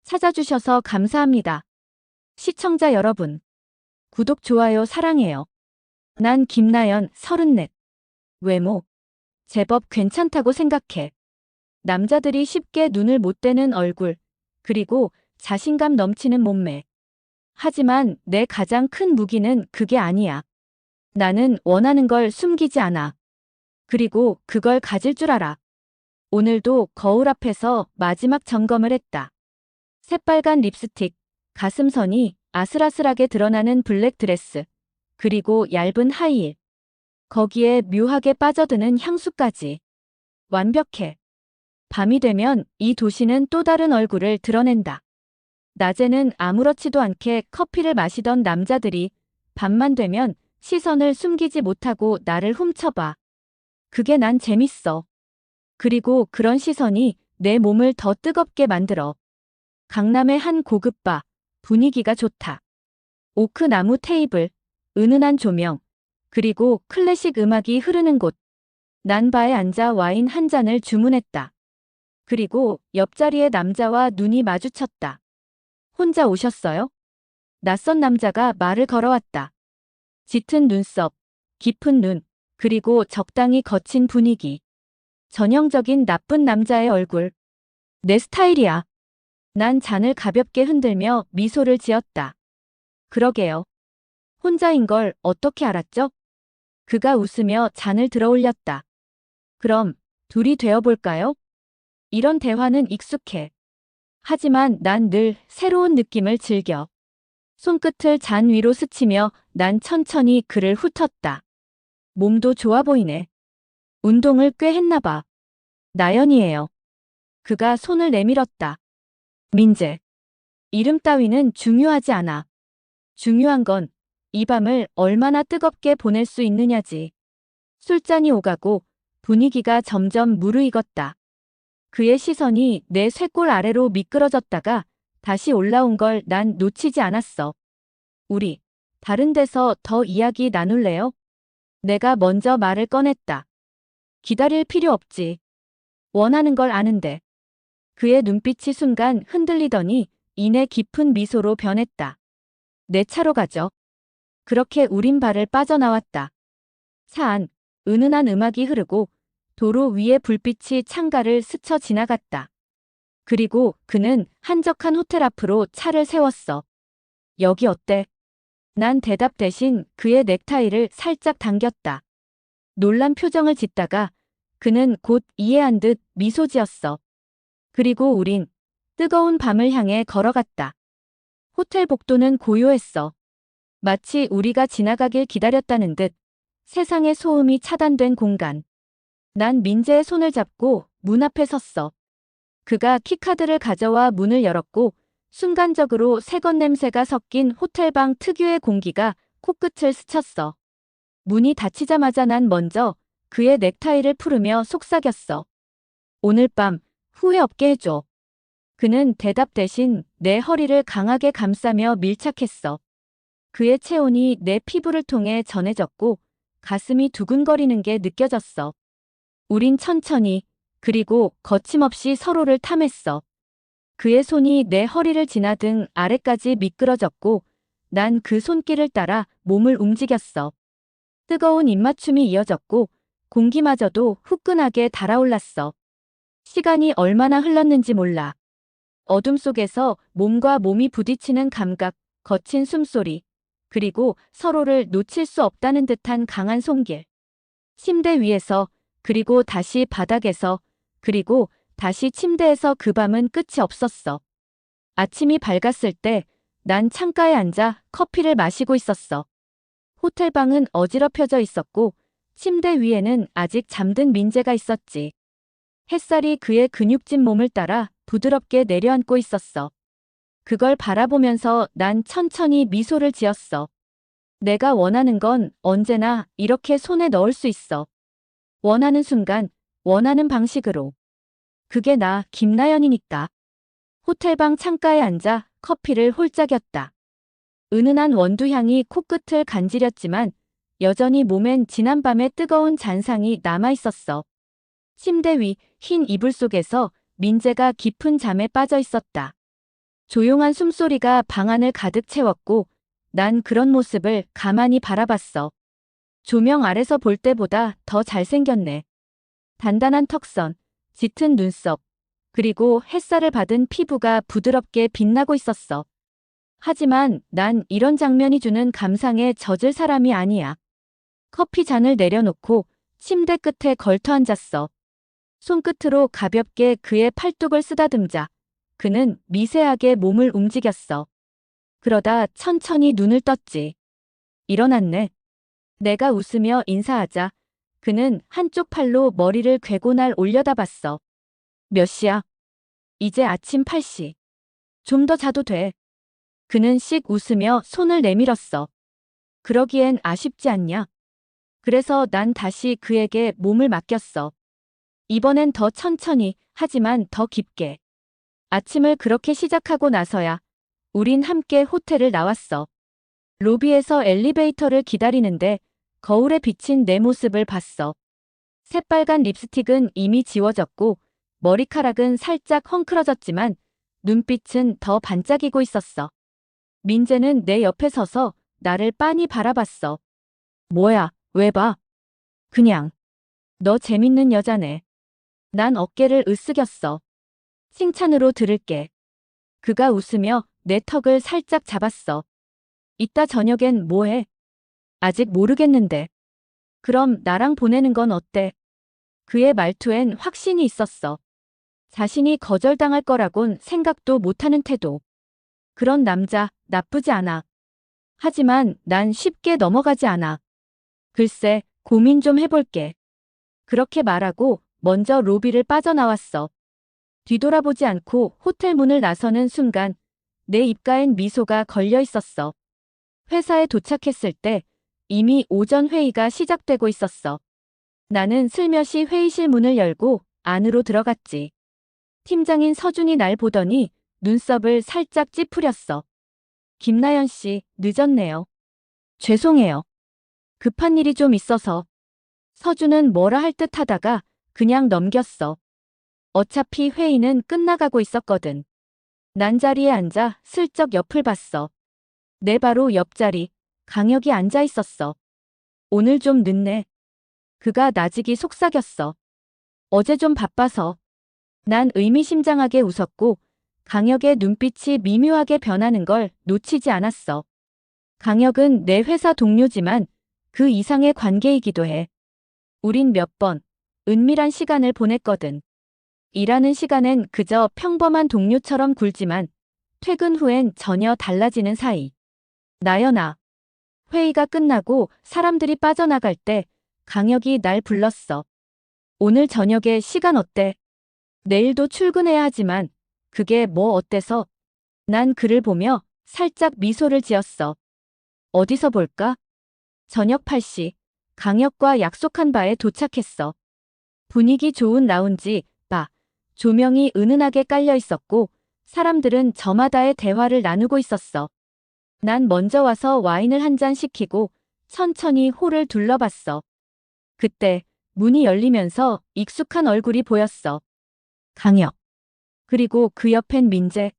찾아주셔서 감사합니다. 시청자 여러분, 구독, 좋아요 사랑해요. 난 김나연 34. 외모, 제법 괜찮다고 생각해. 남자들이 쉽게 눈을 못 떼는 얼굴, 그리고 자신감 넘치는 몸매. 하지만 내 가장 큰 무기는 그게 아니야. 나는 원하는 걸 숨기지 않아. 그리고 그걸 가질 줄 알아. 오늘도 거울 앞에서 마지막 점검을 했다. 새빨간 립스틱, 가슴선이 아슬아슬하게 드러나는 블랙 드레스, 그리고 얇은 하이힐. 거기에 묘하게 빠져드는 향수까지. 완벽해. 밤이 되면 이 도시는 또 다른 얼굴을 드러낸다. 낮에는 아무렇지도 않게 커피를 마시던 남자들이 밤만 되면 시선을 숨기지 못하고 나를 훔쳐봐. 그게 난 재밌어. 그리고 그런 시선이 내 몸을 더 뜨겁게 만들어. 강남의 한 고급 바, 분위기가 좋다. 오크 나무 테이블, 은은한 조명, 그리고 클래식 음악이 흐르는 곳. 난 바에 앉아 와인 한 잔을 주문했다. 그리고 옆자리의 남자와 눈이 마주쳤다. 혼자 오셨어요? 낯선 남자가 말을 걸어왔다. 짙은 눈썹, 깊은 눈, 그리고 적당히 거친 분위기. 전형적인 나쁜 남자의 얼굴. 내 스타일이야. 난 잔을 가볍게 흔들며 미소를 지었다. 그러게요. 혼자인 걸 어떻게 알았죠? 그가 웃으며 잔을 들어 올렸다. 그럼 둘이 되어볼까요? 이런 대화는 익숙해. 하지만 난 늘 새로운 느낌을 즐겨. 손끝을 잔 위로 스치며 난 천천히 그를 훑었다. 몸도 좋아 보이네. 운동을 꽤 했나 봐. 나연이에요. 그가 손을 내밀었다. 민재. 이름 따위는 중요하지 않아. 중요한 건 이 밤을 얼마나 뜨겁게 보낼 수 있느냐지. 술잔이 오가고 분위기가 점점 무르익었다. 그의 시선이 내 쇄골 아래로 미끄러졌다가 다시 올라온 걸 난 놓치지 않았어. 우리 다른 데서 더 이야기 나눌래요? 내가 먼저 말을 꺼냈다. 기다릴 필요 없지. 원하는 걸 아는데. 그의 눈빛이 순간 흔들리더니 이내 깊은 미소로 변했다. 내 차로 가죠. 그렇게 우린 발을 빠져나왔다. 차 안, 은은한 음악이 흐르고 도로 위의 불빛이 창가를 스쳐 지나갔다. 그리고 그는 한적한 호텔 앞으로 차를 세웠어. 여기 어때? 난 대답 대신 그의 넥타이를 살짝 당겼다. 놀란 표정을 짓다가 그는 곧 이해한 듯 미소 지었어. 그리고 우린 뜨거운 밤을 향해 걸어갔다. 호텔 복도는 고요했어. 마치 우리가 지나가길 기다렸다는 듯 세상의 소음이 차단된 공간. 난 민재의 손을 잡고 문 앞에 섰어. 그가 키카드를 가져와 문을 열었고 순간적으로 새것 냄새가 섞인 호텔방 특유의 공기가 코끝을 스쳤어. 문이 닫히자마자 난 먼저 그의 넥타이를 풀으며 속삭였어. 오늘 밤 후회 없게 해줘. 그는 대답 대신 내 허리를 강하게 감싸며 밀착했어. 그의 체온이 내 피부를 통해 전해졌고 가슴이 두근거리는 게 느껴졌어. 우린 천천히 그리고 거침없이 서로를 탐했어. 그의 손이 내 허리를 지나 등 아래까지 미끄러졌고 난 그 손길을 따라 몸을 움직였어. 뜨거운 입맞춤이 이어졌고 공기마저도 후끈하게 달아올랐어. 시간이 얼마나 흘렀는지 몰라. 어둠 속에서 몸과 몸이 부딪히는 감각, 거친 숨소리, 그리고 서로를 놓칠 수 없다는 듯한 강한 손길. 침대 위에서, 그리고 다시 바닥에서, 그리고 다시 침대에서 그 밤은 끝이 없었어. 아침이 밝았을 때 난 창가에 앉아 커피를 마시고 있었어. 호텔방은 어지럽혀져 있었고 침대 위에는 아직 잠든 민재가 있었지. 햇살이 그의 근육진 몸을 따라 부드럽게 내려앉고 있었어. 그걸 바라보면서 난 천천히 미소를 지었어. 내가 원하는 건 언제나 이렇게 손에 넣을 수 있어. 원하는 순간, 원하는 방식으로. 그게 나 김나연이니까. 호텔방 창가에 앉아 커피를 홀짝였다. 은은한 원두향이 코끝을 간지렸지만 여전히 몸엔 지난밤의 뜨거운 잔상이 남아있었어. 침대 위 흰 이불 속에서 민재가 깊은 잠에 빠져 있었다. 조용한 숨소리가 방안을 가득 채웠고 난 그런 모습을 가만히 바라봤어. 조명 아래서 볼 때보다 더 잘생겼네. 단단한 턱선, 짙은 눈썹, 그리고 햇살을 받은 피부가 부드럽게 빛나고 있었어. 하지만 난 이런 장면이 주는 감상에 젖을 사람이 아니야. 커피 잔을 내려놓고 침대 끝에 걸터 앉았어. 손끝으로 가볍게 그의 팔뚝을 쓰다듬자 그는 미세하게 몸을 움직였어. 그러다 천천히 눈을 떴지. 일어났네. 내가 웃으며 인사하자 그는 한쪽 팔로 머리를 괴고 날 올려다봤어. 몇 시야? 이제 아침 8시. 좀 더 자도 돼. 그는 씩 웃으며 손을 내밀었어. 그러기엔 아쉽지 않냐? 그래서 난 다시 그에게 몸을 맡겼어. 이번엔 더 천천히, 하지만 더 깊게. 아침을 그렇게 시작하고 나서야 우린 함께 호텔을 나왔어. 로비에서 엘리베이터를 기다리는데 거울에 비친 내 모습을 봤어. 새빨간 립스틱은 이미 지워졌고 머리카락은 살짝 헝클어졌지만 눈빛은 더 반짝이고 있었어. 민재는 내 옆에 서서 나를 빤히 바라봤어. 뭐야, 왜 봐? 그냥. 너 재밌는 여자네. 난 어깨를 으쓱였어. 칭찬으로 들을게. 그가 웃으며 내 턱을 살짝 잡았어. 이따 저녁엔 뭐 해? 아직 모르겠는데. 그럼 나랑 보내는 건 어때? 그의 말투엔 확신이 있었어. 자신이 거절당할 거라곤 생각도 못하는 태도. 그런 남자 나쁘지 않아. 하지만 난 쉽게 넘어가지 않아. 글쎄, 고민 좀 해볼게. 그렇게 말하고 먼저 로비를 빠져나왔어. 뒤돌아보지 않고 호텔 문을 나서는 순간 내 입가엔 미소가 걸려 있었어. 회사에 도착했을 때 이미 오전 회의가 시작되고 있었어. 나는 슬며시 회의실 문을 열고 안으로 들어갔지. 팀장인 서준이 날 보더니 눈썹을 살짝 찌푸렸어. 김나연 씨, 늦었네요. 죄송해요. 급한 일이 좀 있어서. 서준은 뭐라 할 듯 하다가 그냥 넘겼어. 어차피 회의는 끝나가고 있었거든. 난 자리에 앉아 슬쩍 옆을 봤어. 내 바로 옆자리, 강혁이 앉아 있었어. 오늘 좀 늦네. 그가 나직이 속삭였어. 어제 좀 바빠서. 난 의미심장하게 웃었고 강혁의 눈빛이 미묘하게 변하는 걸 놓치지 않았어. 강혁은 내 회사 동료지만 그 이상의 관계이기도 해. 우린 몇 번 은밀한 시간을 보냈거든. 일하는 시간엔 그저 평범한 동료처럼 굴지만 퇴근 후엔 전혀 달라지는 사이. 나연아. 회의가 끝나고 사람들이 빠져나갈 때 강혁이 날 불렀어. 오늘 저녁에 시간 어때? 내일도 출근해야 하지만 그게 뭐 어때서? 난 그를 보며 살짝 미소를 지었어. 어디서 볼까? 저녁 8시 강혁과 약속한 바에 도착했어. 분위기 좋은 라운지, 바. 조명이 은은하게 깔려 있었고 사람들은 저마다의 대화를 나누고 있었어. 난 먼저 와서 와인을 한 잔 시키고 천천히 홀을 둘러봤어. 그때 문이 열리면서 익숙한 얼굴이 보였어. 강혁. 그리고 그 옆엔 민재.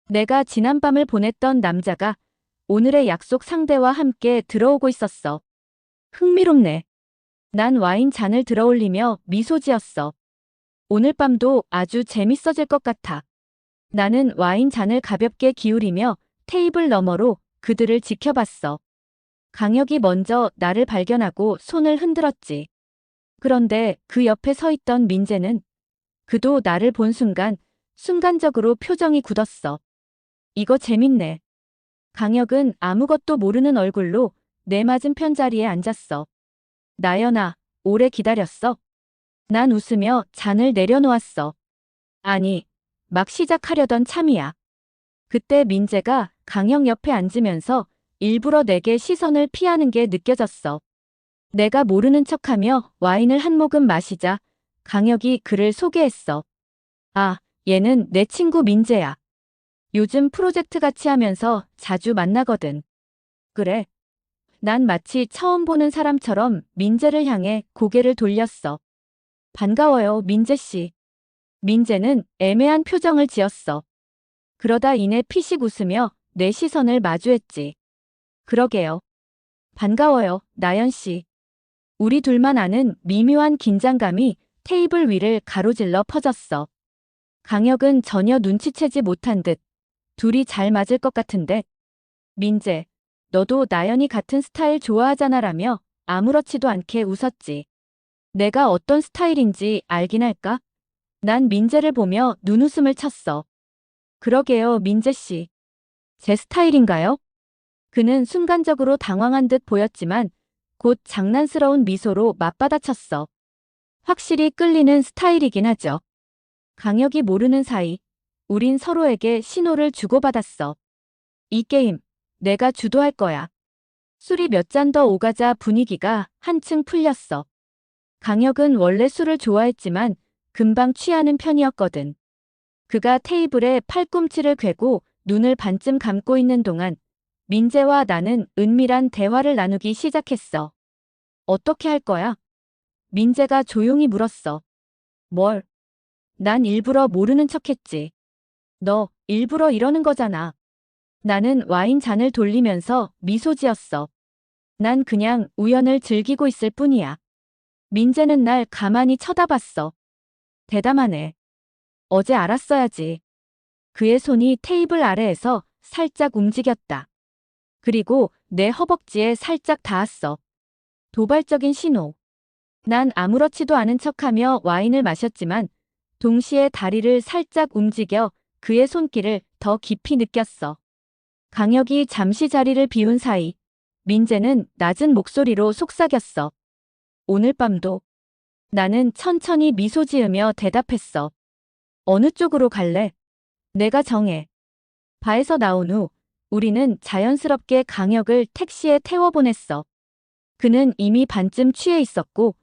내가 지난밤을 보냈던 남자가 오늘의 약속 상대와 함께 들어오고 있었어. 흥미롭네. 난 와인 잔을 들어올리며 미소 지었어. 오늘 밤도 아주 재밌어질 것 같아. 나는 와인 잔을 가볍게 기울이며 테이블 너머로 그들을 지켜봤어. 강혁이 먼저 나를 발견하고 손을 흔들었지. 그런데 그 옆에 서 있던 민재는 그도 나를 본 순간 순간적으로 표정이 굳었어. 이거 재밌네. 강혁은 아무것도 모르는 얼굴로 내 맞은편 자리에 앉았어. 나연아, 오래 기다렸어? 난 웃으며 잔을 내려놓았어. 아니, 막 시작하려던 참이야. 그때 민재가 강혁 옆에 앉으면서 일부러 내게 시선을 피하는 게 느껴졌어. 내가 모르는 척하며 와인을 한 모금 마시자 강혁이 그를 소개했어. 아, 얘는 내 친구 민재야. 요즘 프로젝트 같이 하면서 자주 만나거든. 그래. 난 마치 처음 보는 사람처럼 민재를 향해 고개를 돌렸어. 반가워요, 민재 씨. 민재는 애매한 표정을 지었어. 그러다 이내 피식 웃으며 내 시선을 마주했지. 그러게요. 반가워요, 나연 씨. 우리 둘만 아는 미묘한 긴장감이 테이블 위를 가로질러 퍼졌어. 강혁은 전혀 눈치채지 못한 듯 둘이 잘 맞을 것 같은데. 민재, 너도 나연이 같은 스타일 좋아하잖아라며 아무렇지도 않게 웃었지. 내가 어떤 스타일인지 알긴 할까? 난 민재를 보며 눈웃음을 쳤어. 그러게요, 민재 씨. 제 스타일인가요? 그는 순간적으로 당황한 듯 보였지만 곧 장난스러운 미소로 맞받아쳤어. 확실히 끌리는 스타일이긴 하죠. 강혁이 모르는 사이 우린 서로에게 신호를 주고받았어. 이 게임 내가 주도할 거야. 술이 몇 잔 더 오가자 분위기가 한층 풀렸어. 강혁은 원래 술을 좋아했지만 금방 취하는 편이었거든. 그가 테이블에 팔꿈치를 괴고 눈을 반쯤 감고 있는 동안 민재와 나는 은밀한 대화를 나누기 시작했어. 어떻게 할 거야? 민재가 조용히 물었어. 뭘? 난 일부러 모르는 척했지. 너 일부러 이러는 거잖아. 나는 와인 잔을 돌리면서 미소 지었어. 난 그냥 우연을 즐기고 있을 뿐이야. 민재는 날 가만히 쳐다봤어. 대담하네. 어제 알았어야지. 그의 손이 테이블 아래에서 살짝 움직였다. 그리고 내 허벅지에 살짝 닿았어. 도발적인 신호. 난 아무렇지도 않은 척하며 와인을 마셨지만 동시에 다리를 살짝 움직여 그의 손길을 더 깊이 느꼈어. 강혁이 잠시 자리를 비운 사이 민재는 낮은 목소리로 속삭였어. 오늘 밤도. 나는 천천히 미소 지으며 대답했어. 어느 쪽으로 갈래? 내가 정해. 바에서 나온 후 우리는 자연스럽게 강혁을 택시에 태워보냈어. 그는 이미 반쯤 취해 있었고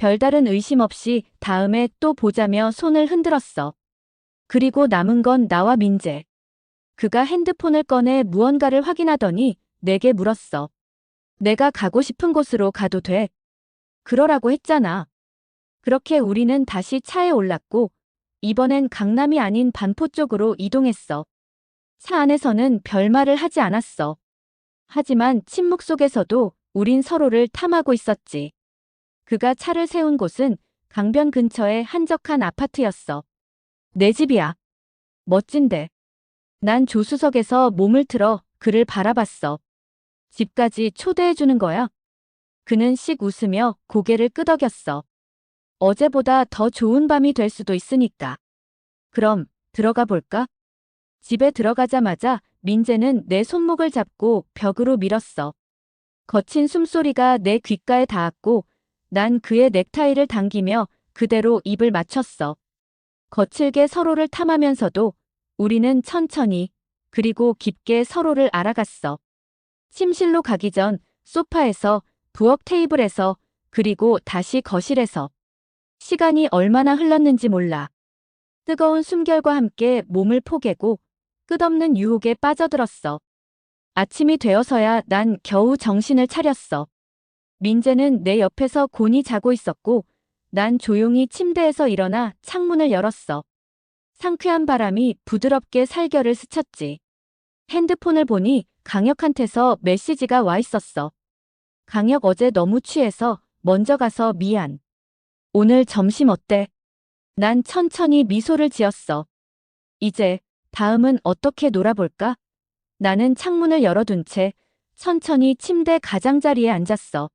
별다른 의심 없이 다음에 또 보자며 손을 흔들었어. 그리고 남은 건 나와 민재. 그가 핸드폰을 꺼내 무언가를 확인하더니 내게 물었어. 내가 가고 싶은 곳으로 가도 돼? 그러라고 했잖아. 그렇게 우리는 다시 차에 올랐고 이번엔 강남이 아닌 반포 쪽으로 이동했어. 차 안에서는 별말을 하지 않았어. 하지만 침묵 속에서도 우린 서로를 탐하고 있었지. 그가 차를 세운 곳은 강변 근처의 한적한 아파트였어. 내 집이야. 멋진데. 난 조수석에서 몸을 틀어 그를 바라봤어. 집까지 초대해주는 거야? 그는 씩 웃으며 고개를 끄덕였어. 어제보다 더 좋은 밤이 될 수도 있으니까. 그럼 들어가 볼까? 집에 들어가자마자 민재는 내 손목을 잡고 벽으로 밀었어. 거친 숨소리가 내 귓가에 닿았고 난 그의 넥타이를 당기며 그대로 입을 맞췄어. 거칠게 서로를 탐하면서도 우리는 천천히 그리고 깊게 서로를 알아갔어. 침실로 가기 전 소파에서, 부엌 테이블에서, 그리고 다시 거실에서. 시간이 얼마나 흘렀는지 몰라. 뜨거운 숨결과 함께 몸을 포개고 끝없는 유혹에 빠져들었어. 아침이 되어서야 난 겨우 정신을 차렸어. 민재는 내 옆에서 곤히 자고 있었고 난 조용히 침대에서 일어나 창문을 열었어. 상쾌한 바람이 부드럽게 살결을 스쳤지. 핸드폰을 보니 강혁한테서 메시지가 와 있었어. 강혁 어제 너무 취해서 먼저 가서 미안. 오늘 점심 어때? 난 천천히 미소를 지었어. 이제 다음은 어떻게 놀아볼까? 나는 창문을 열어둔 채 천천히 침대 가장자리에 앉았어.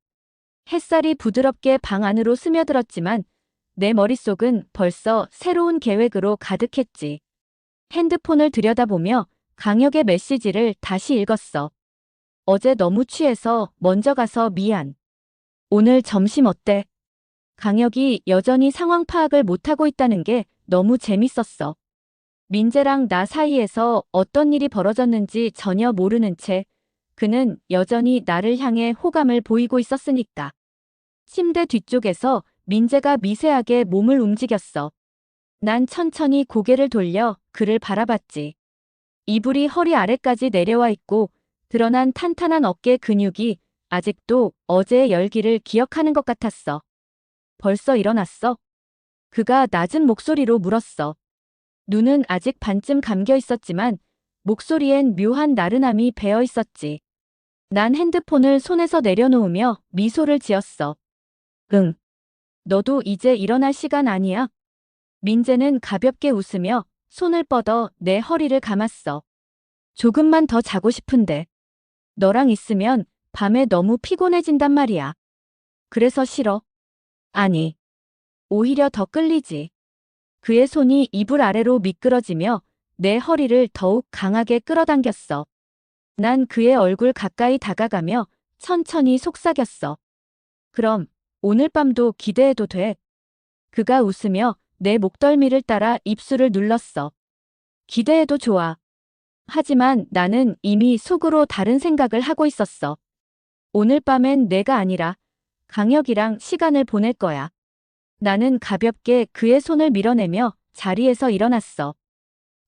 햇살이 부드럽게 방 안으로 스며들었지만 내 머릿속은 벌써 새로운 계획으로 가득했지. 핸드폰을 들여다보며 강혁의 메시지를 다시 읽었어. 어제 너무 취해서 먼저 가서 미안. 오늘 점심 어때? 강혁이 여전히 상황 파악을 못하고 있다는 게 너무 재밌었어. 민재랑 나 사이에서 어떤 일이 벌어졌는지 전혀 모르는 채 그는 여전히 나를 향해 호감을 보이고 있었으니까. 침대 뒤쪽에서 민재가 미세하게 몸을 움직였어. 난 천천히 고개를 돌려 그를 바라봤지. 이불이 허리 아래까지 내려와 있고 드러난 탄탄한 어깨 근육이 아직도 어제의 열기를 기억하는 것 같았어. 벌써 일어났어? 그가 낮은 목소리로 물었어. 눈은 아직 반쯤 감겨 있었지만 목소리엔 묘한 나른함이 배어 있었지. 난 핸드폰을 손에서 내려놓으며 미소를 지었어. 응. 너도 이제 일어날 시간 아니야? 민재는 가볍게 웃으며 손을 뻗어 내 허리를 감았어. 조금만 더 자고 싶은데. 너랑 있으면 밤에 너무 피곤해진단 말이야. 그래서 싫어? 아니. 오히려 더 끌리지. 그의 손이 이불 아래로 미끄러지며 내 허리를 더욱 강하게 끌어당겼어. 난 그의 얼굴 가까이 다가가며 천천히 속삭였어. 그럼 오늘 밤도 기대해도 돼. 그가 웃으며 내 목덜미를 따라 입술을 눌렀어. 기대해도 좋아. 하지만 나는 이미 속으로 다른 생각을 하고 있었어. 오늘 밤엔 내가 아니라 강혁이랑 시간을 보낼 거야. 나는 가볍게 그의 손을 밀어내며 자리에서 일어났어.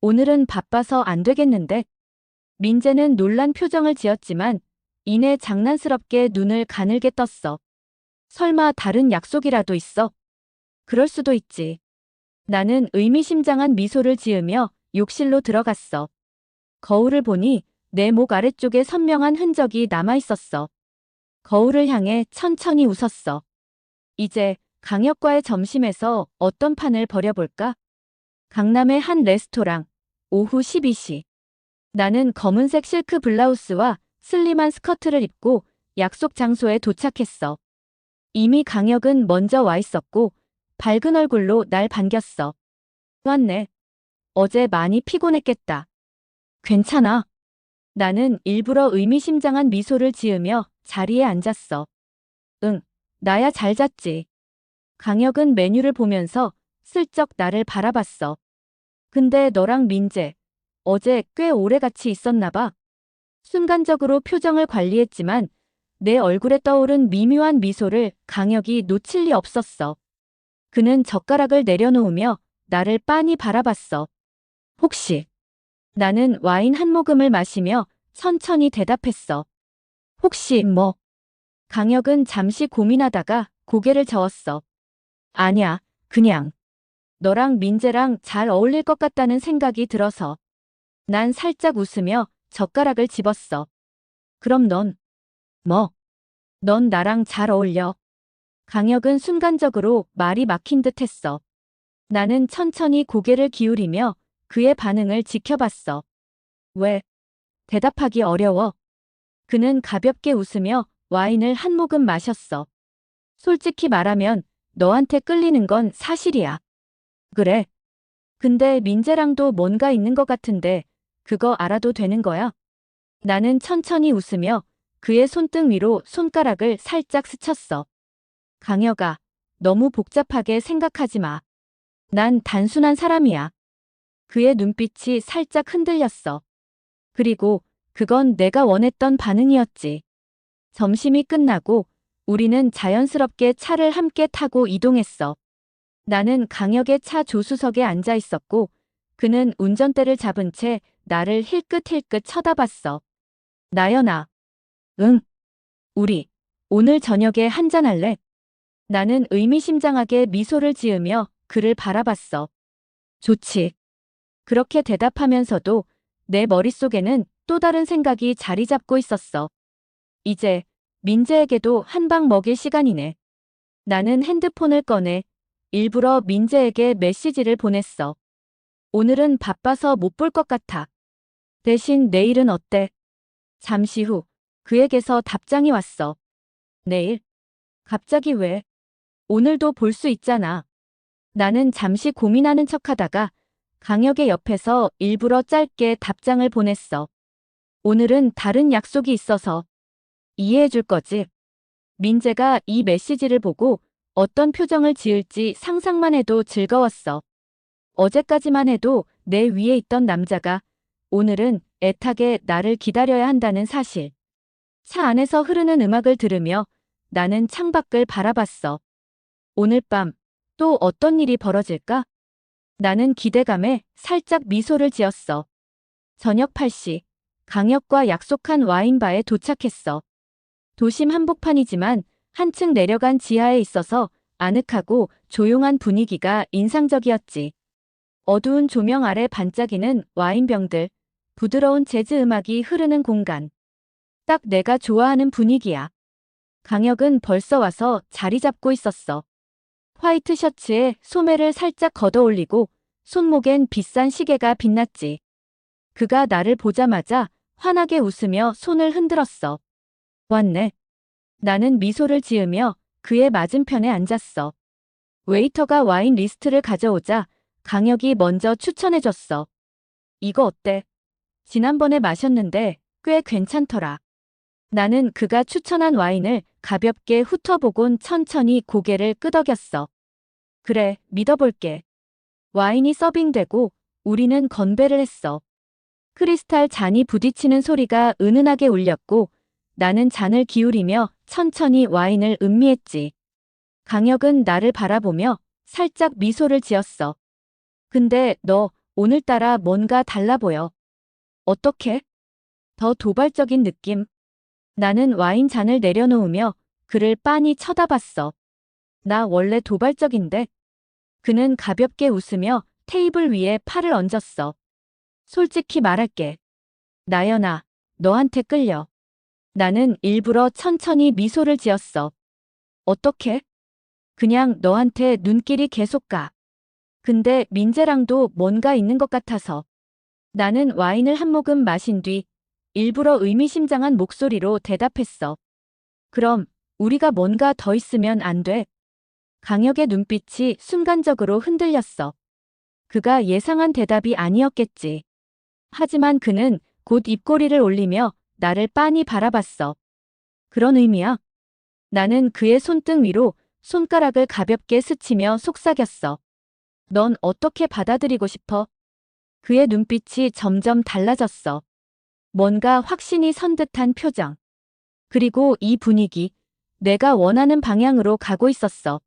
오늘은 바빠서 안 되겠는데? 민재는 놀란 표정을 지었지만 이내 장난스럽게 눈을 가늘게 떴어. 설마 다른 약속이라도 있어? 그럴 수도 있지. 나는 의미심장한 미소를 지으며 욕실로 들어갔어. 거울을 보니 내 목 아래쪽에 선명한 흔적이 남아 있었어. 거울을 향해 천천히 웃었어. 이제 강혁과의 점심에서 어떤 판을 벌여볼까? 강남의 한 레스토랑, 오후 12시. 나는 검은색 실크 블라우스와 슬림한 스커트를 입고 약속 장소에 도착했어. 이미 강혁은 먼저 와 있었고 밝은 얼굴로 날 반겼어. 왔네. 어제 많이 피곤했겠다. 괜찮아. 나는 일부러 의미심장한 미소를 지으며 자리에 앉았어. 응, 나야 잘 잤지. 강혁은 메뉴를 보면서 슬쩍 나를 바라봤어. 근데 너랑 민재, 어제 꽤 오래 같이 있었나 봐. 순간적으로 표정을 관리했지만 내 얼굴에 떠오른 미묘한 미소를 강혁이 놓칠 리 없었어. 그는 젓가락을 내려놓으며 나를 빤히 바라봤어. 혹시? 나는 와인 한 모금을 마시며 천천히 대답했어. 혹시 뭐? 강혁은 잠시 고민하다가 고개를 저었어. 아냐, 그냥. 너랑 민재랑 잘 어울릴 것 같다는 생각이 들어서. 난 살짝 웃으며 젓가락을 집었어. 그럼 넌? 뭐? 넌 나랑 잘 어울려. 강혁은 순간적으로 말이 막힌 듯 했어. 나는 천천히 고개를 기울이며 그의 반응을 지켜봤어. 왜? 대답하기 어려워. 그는 가볍게 웃으며 와인을 한 모금 마셨어. 솔직히 말하면 너한테 끌리는 건 사실이야. 그래. 근데 민재랑도 뭔가 있는 것 같은데 그거 알아도 되는 거야? 나는 천천히 웃으며 그의 손등 위로 손가락을 살짝 스쳤어. 강혁아, 너무 복잡하게 생각하지 마. 난 단순한 사람이야. 그의 눈빛이 살짝 흔들렸어. 그리고 그건 내가 원했던 반응이었지. 점심이 끝나고 우리는 자연스럽게 차를 함께 타고 이동했어. 나는 강혁의 차 조수석에 앉아 있었고 그는 운전대를 잡은 채 나를 힐끗힐끗 쳐다봤어. 나연아. 응. 우리 오늘 저녁에 한잔할래? 나는 의미심장하게 미소를 지으며 그를 바라봤어. 좋지. 그렇게 대답하면서도 내 머릿속에는 또 다른 생각이 자리 잡고 있었어. 이제 민재에게도 한 방 먹일 시간이네. 나는 핸드폰을 꺼내 일부러 민재에게 메시지를 보냈어. 오늘은 바빠서 못 볼 것 같아. 대신 내일은 어때? 잠시 후 그에게서 답장이 왔어. 내일? 갑자기 왜? 오늘도 볼 수 있잖아. 나는 잠시 고민하는 척하다가 강혁의 옆에서 일부러 짧게 답장을 보냈어. 오늘은 다른 약속이 있어서 이해해 줄 거지? 민재가 이 메시지를 보고 어떤 표정을 지을지 상상만 해도 즐거웠어. 어제까지만 해도 내 위에 있던 남자가 오늘은 애타게 나를 기다려야 한다는 사실. 차 안에서 흐르는 음악을 들으며 나는 창밖을 바라봤어. 오늘 밤 또 어떤 일이 벌어질까? 나는 기대감에 살짝 미소를 지었어. 저녁 8시, 강혁과 약속한 와인바에 도착했어. 도심 한복판이지만 한층 내려간 지하에 있어서 아늑하고 조용한 분위기가 인상적이었지. 어두운 조명 아래 반짝이는 와인병들, 부드러운 재즈 음악이 흐르는 공간. 딱 내가 좋아하는 분위기야. 강혁은 벌써 와서 자리 잡고 있었어. 화이트 셔츠에 소매를 살짝 걷어올리고 손목엔 비싼 시계가 빛났지. 그가 나를 보자마자 환하게 웃으며 손을 흔들었어. 왔네. 나는 미소를 지으며 그의 맞은편에 앉았어. 웨이터가 와인 리스트를 가져오자 강혁이 먼저 추천해줬어. 이거 어때? 지난번에 마셨는데 꽤 괜찮더라. 나는 그가 추천한 와인을 가볍게 훑어보곤 천천히 고개를 끄덕였어. 그래, 믿어볼게. 와인이 서빙되고 우리는 건배를 했어. 크리스탈 잔이 부딪히는 소리가 은은하게 울렸고 나는 잔을 기울이며 천천히 와인을 음미했지. 강혁은 나를 바라보며 살짝 미소를 지었어. 근데 너 오늘따라 뭔가 달라 보여. 어떻게? 더 도발적인 느낌? 나는 와인 잔을 내려놓으며 그를 빤히 쳐다봤어. 나 원래 도발적인데. 그는 가볍게 웃으며 테이블 위에 팔을 얹었어. 솔직히 말할게. 나연아, 너한테 끌려. 나는 일부러 천천히 미소를 지었어. 어떻게? 그냥 너한테 눈길이 계속 가. 근데 민재랑도 뭔가 있는 것 같아서. 나는 와인을 한 모금 마신 뒤 일부러 의미심장한 목소리로 대답했어. 그럼 우리가 뭔가 더 있으면 안 돼? 강혁의 눈빛이 순간적으로 흔들렸어. 그가 예상한 대답이 아니었겠지. 하지만 그는 곧 입꼬리를 올리며 나를 빤히 바라봤어. 그런 의미야? 나는 그의 손등 위로 손가락을 가볍게 스치며 속삭였어. 넌 어떻게 받아들이고 싶어? 그의 눈빛이 점점 달라졌어. 뭔가 확신이 선 듯한 표정. 그리고 이 분위기, 내가 원하는 방향으로 가고 있었어.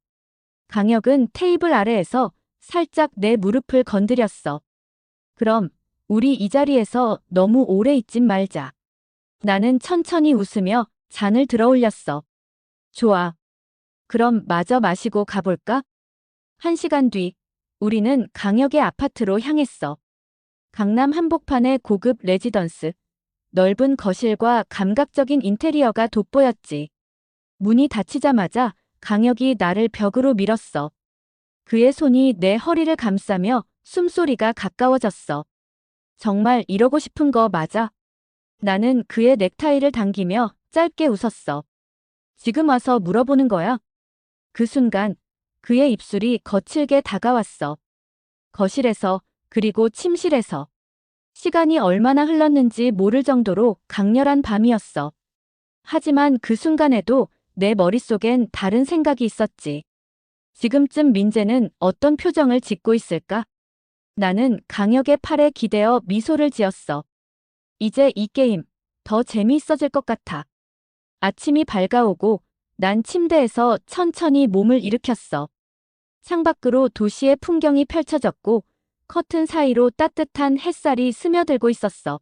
강혁은 테이블 아래에서 살짝 내 무릎을 건드렸어. 그럼 우리 이 자리에서 너무 오래 있진 말자. 나는 천천히 웃으며 잔을 들어 올렸어. 좋아. 그럼 마저 마시고 가볼까? 1시간 뒤, 우리는 강혁의 아파트로 향했어. 강남 한복판의 고급 레지던스. 넓은 거실과 감각적인 인테리어가 돋보였지. 문이 닫히자마자 강혁이 나를 벽으로 밀었어. 그의 손이 내 허리를 감싸며 숨소리가 가까워졌어. 정말 이러고 싶은 거 맞아? 나는 그의 넥타이를 당기며 짧게 웃었어. 지금 와서 물어보는 거야? 그 순간 그의 입술이 거칠게 다가왔어. 거실에서, 그리고 침실에서. 시간이 얼마나 흘렀는지 모를 정도로 강렬한 밤이었어. 하지만 그 순간에도 내 머릿속엔 다른 생각이 있었지. 지금쯤 민재는 어떤 표정을 짓고 있을까? 나는 강혁의 팔에 기대어 미소를 지었어. 이제 이 게임 더 재미있어질 것 같아. 아침이 밝아오고 난 침대에서 천천히 몸을 일으켰어. 창밖으로 도시의 풍경이 펼쳐졌고 커튼 사이로 따뜻한 햇살이 스며들고 있었어.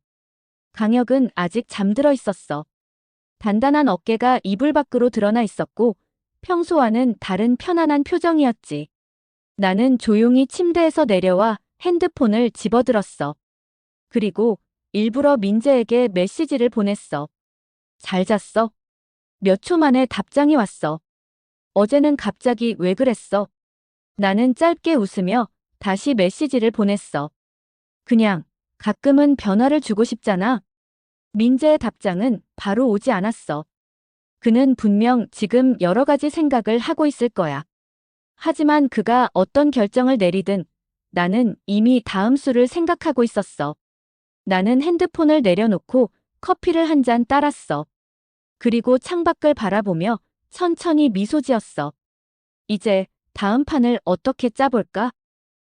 강혁은 아직 잠들어 있었어. 단단한 어깨가 이불 밖으로 드러나 있었고 평소와는 다른 편안한 표정이었지. 나는 조용히 침대에서 내려와 핸드폰을 집어들었어. 그리고 일부러 민재에게 메시지를 보냈어. 잘 잤어? 몇 초 만에 답장이 왔어. 어제는 갑자기 왜 그랬어? 나는 짧게 웃으며 다시 메시지를 보냈어. 그냥 가끔은 변화를 주고 싶잖아. 민재의 답장은 바로 오지 않았어. 그는 분명 지금 여러 가지 생각을 하고 있을 거야. 하지만 그가 어떤 결정을 내리든 나는 이미 다음 수를 생각하고 있었어. 나는 핸드폰을 내려놓고 커피를 한 잔 따랐어. 그리고 창밖을 바라보며 천천히 미소 지었어. 이제 다음 판을 어떻게 짜볼까?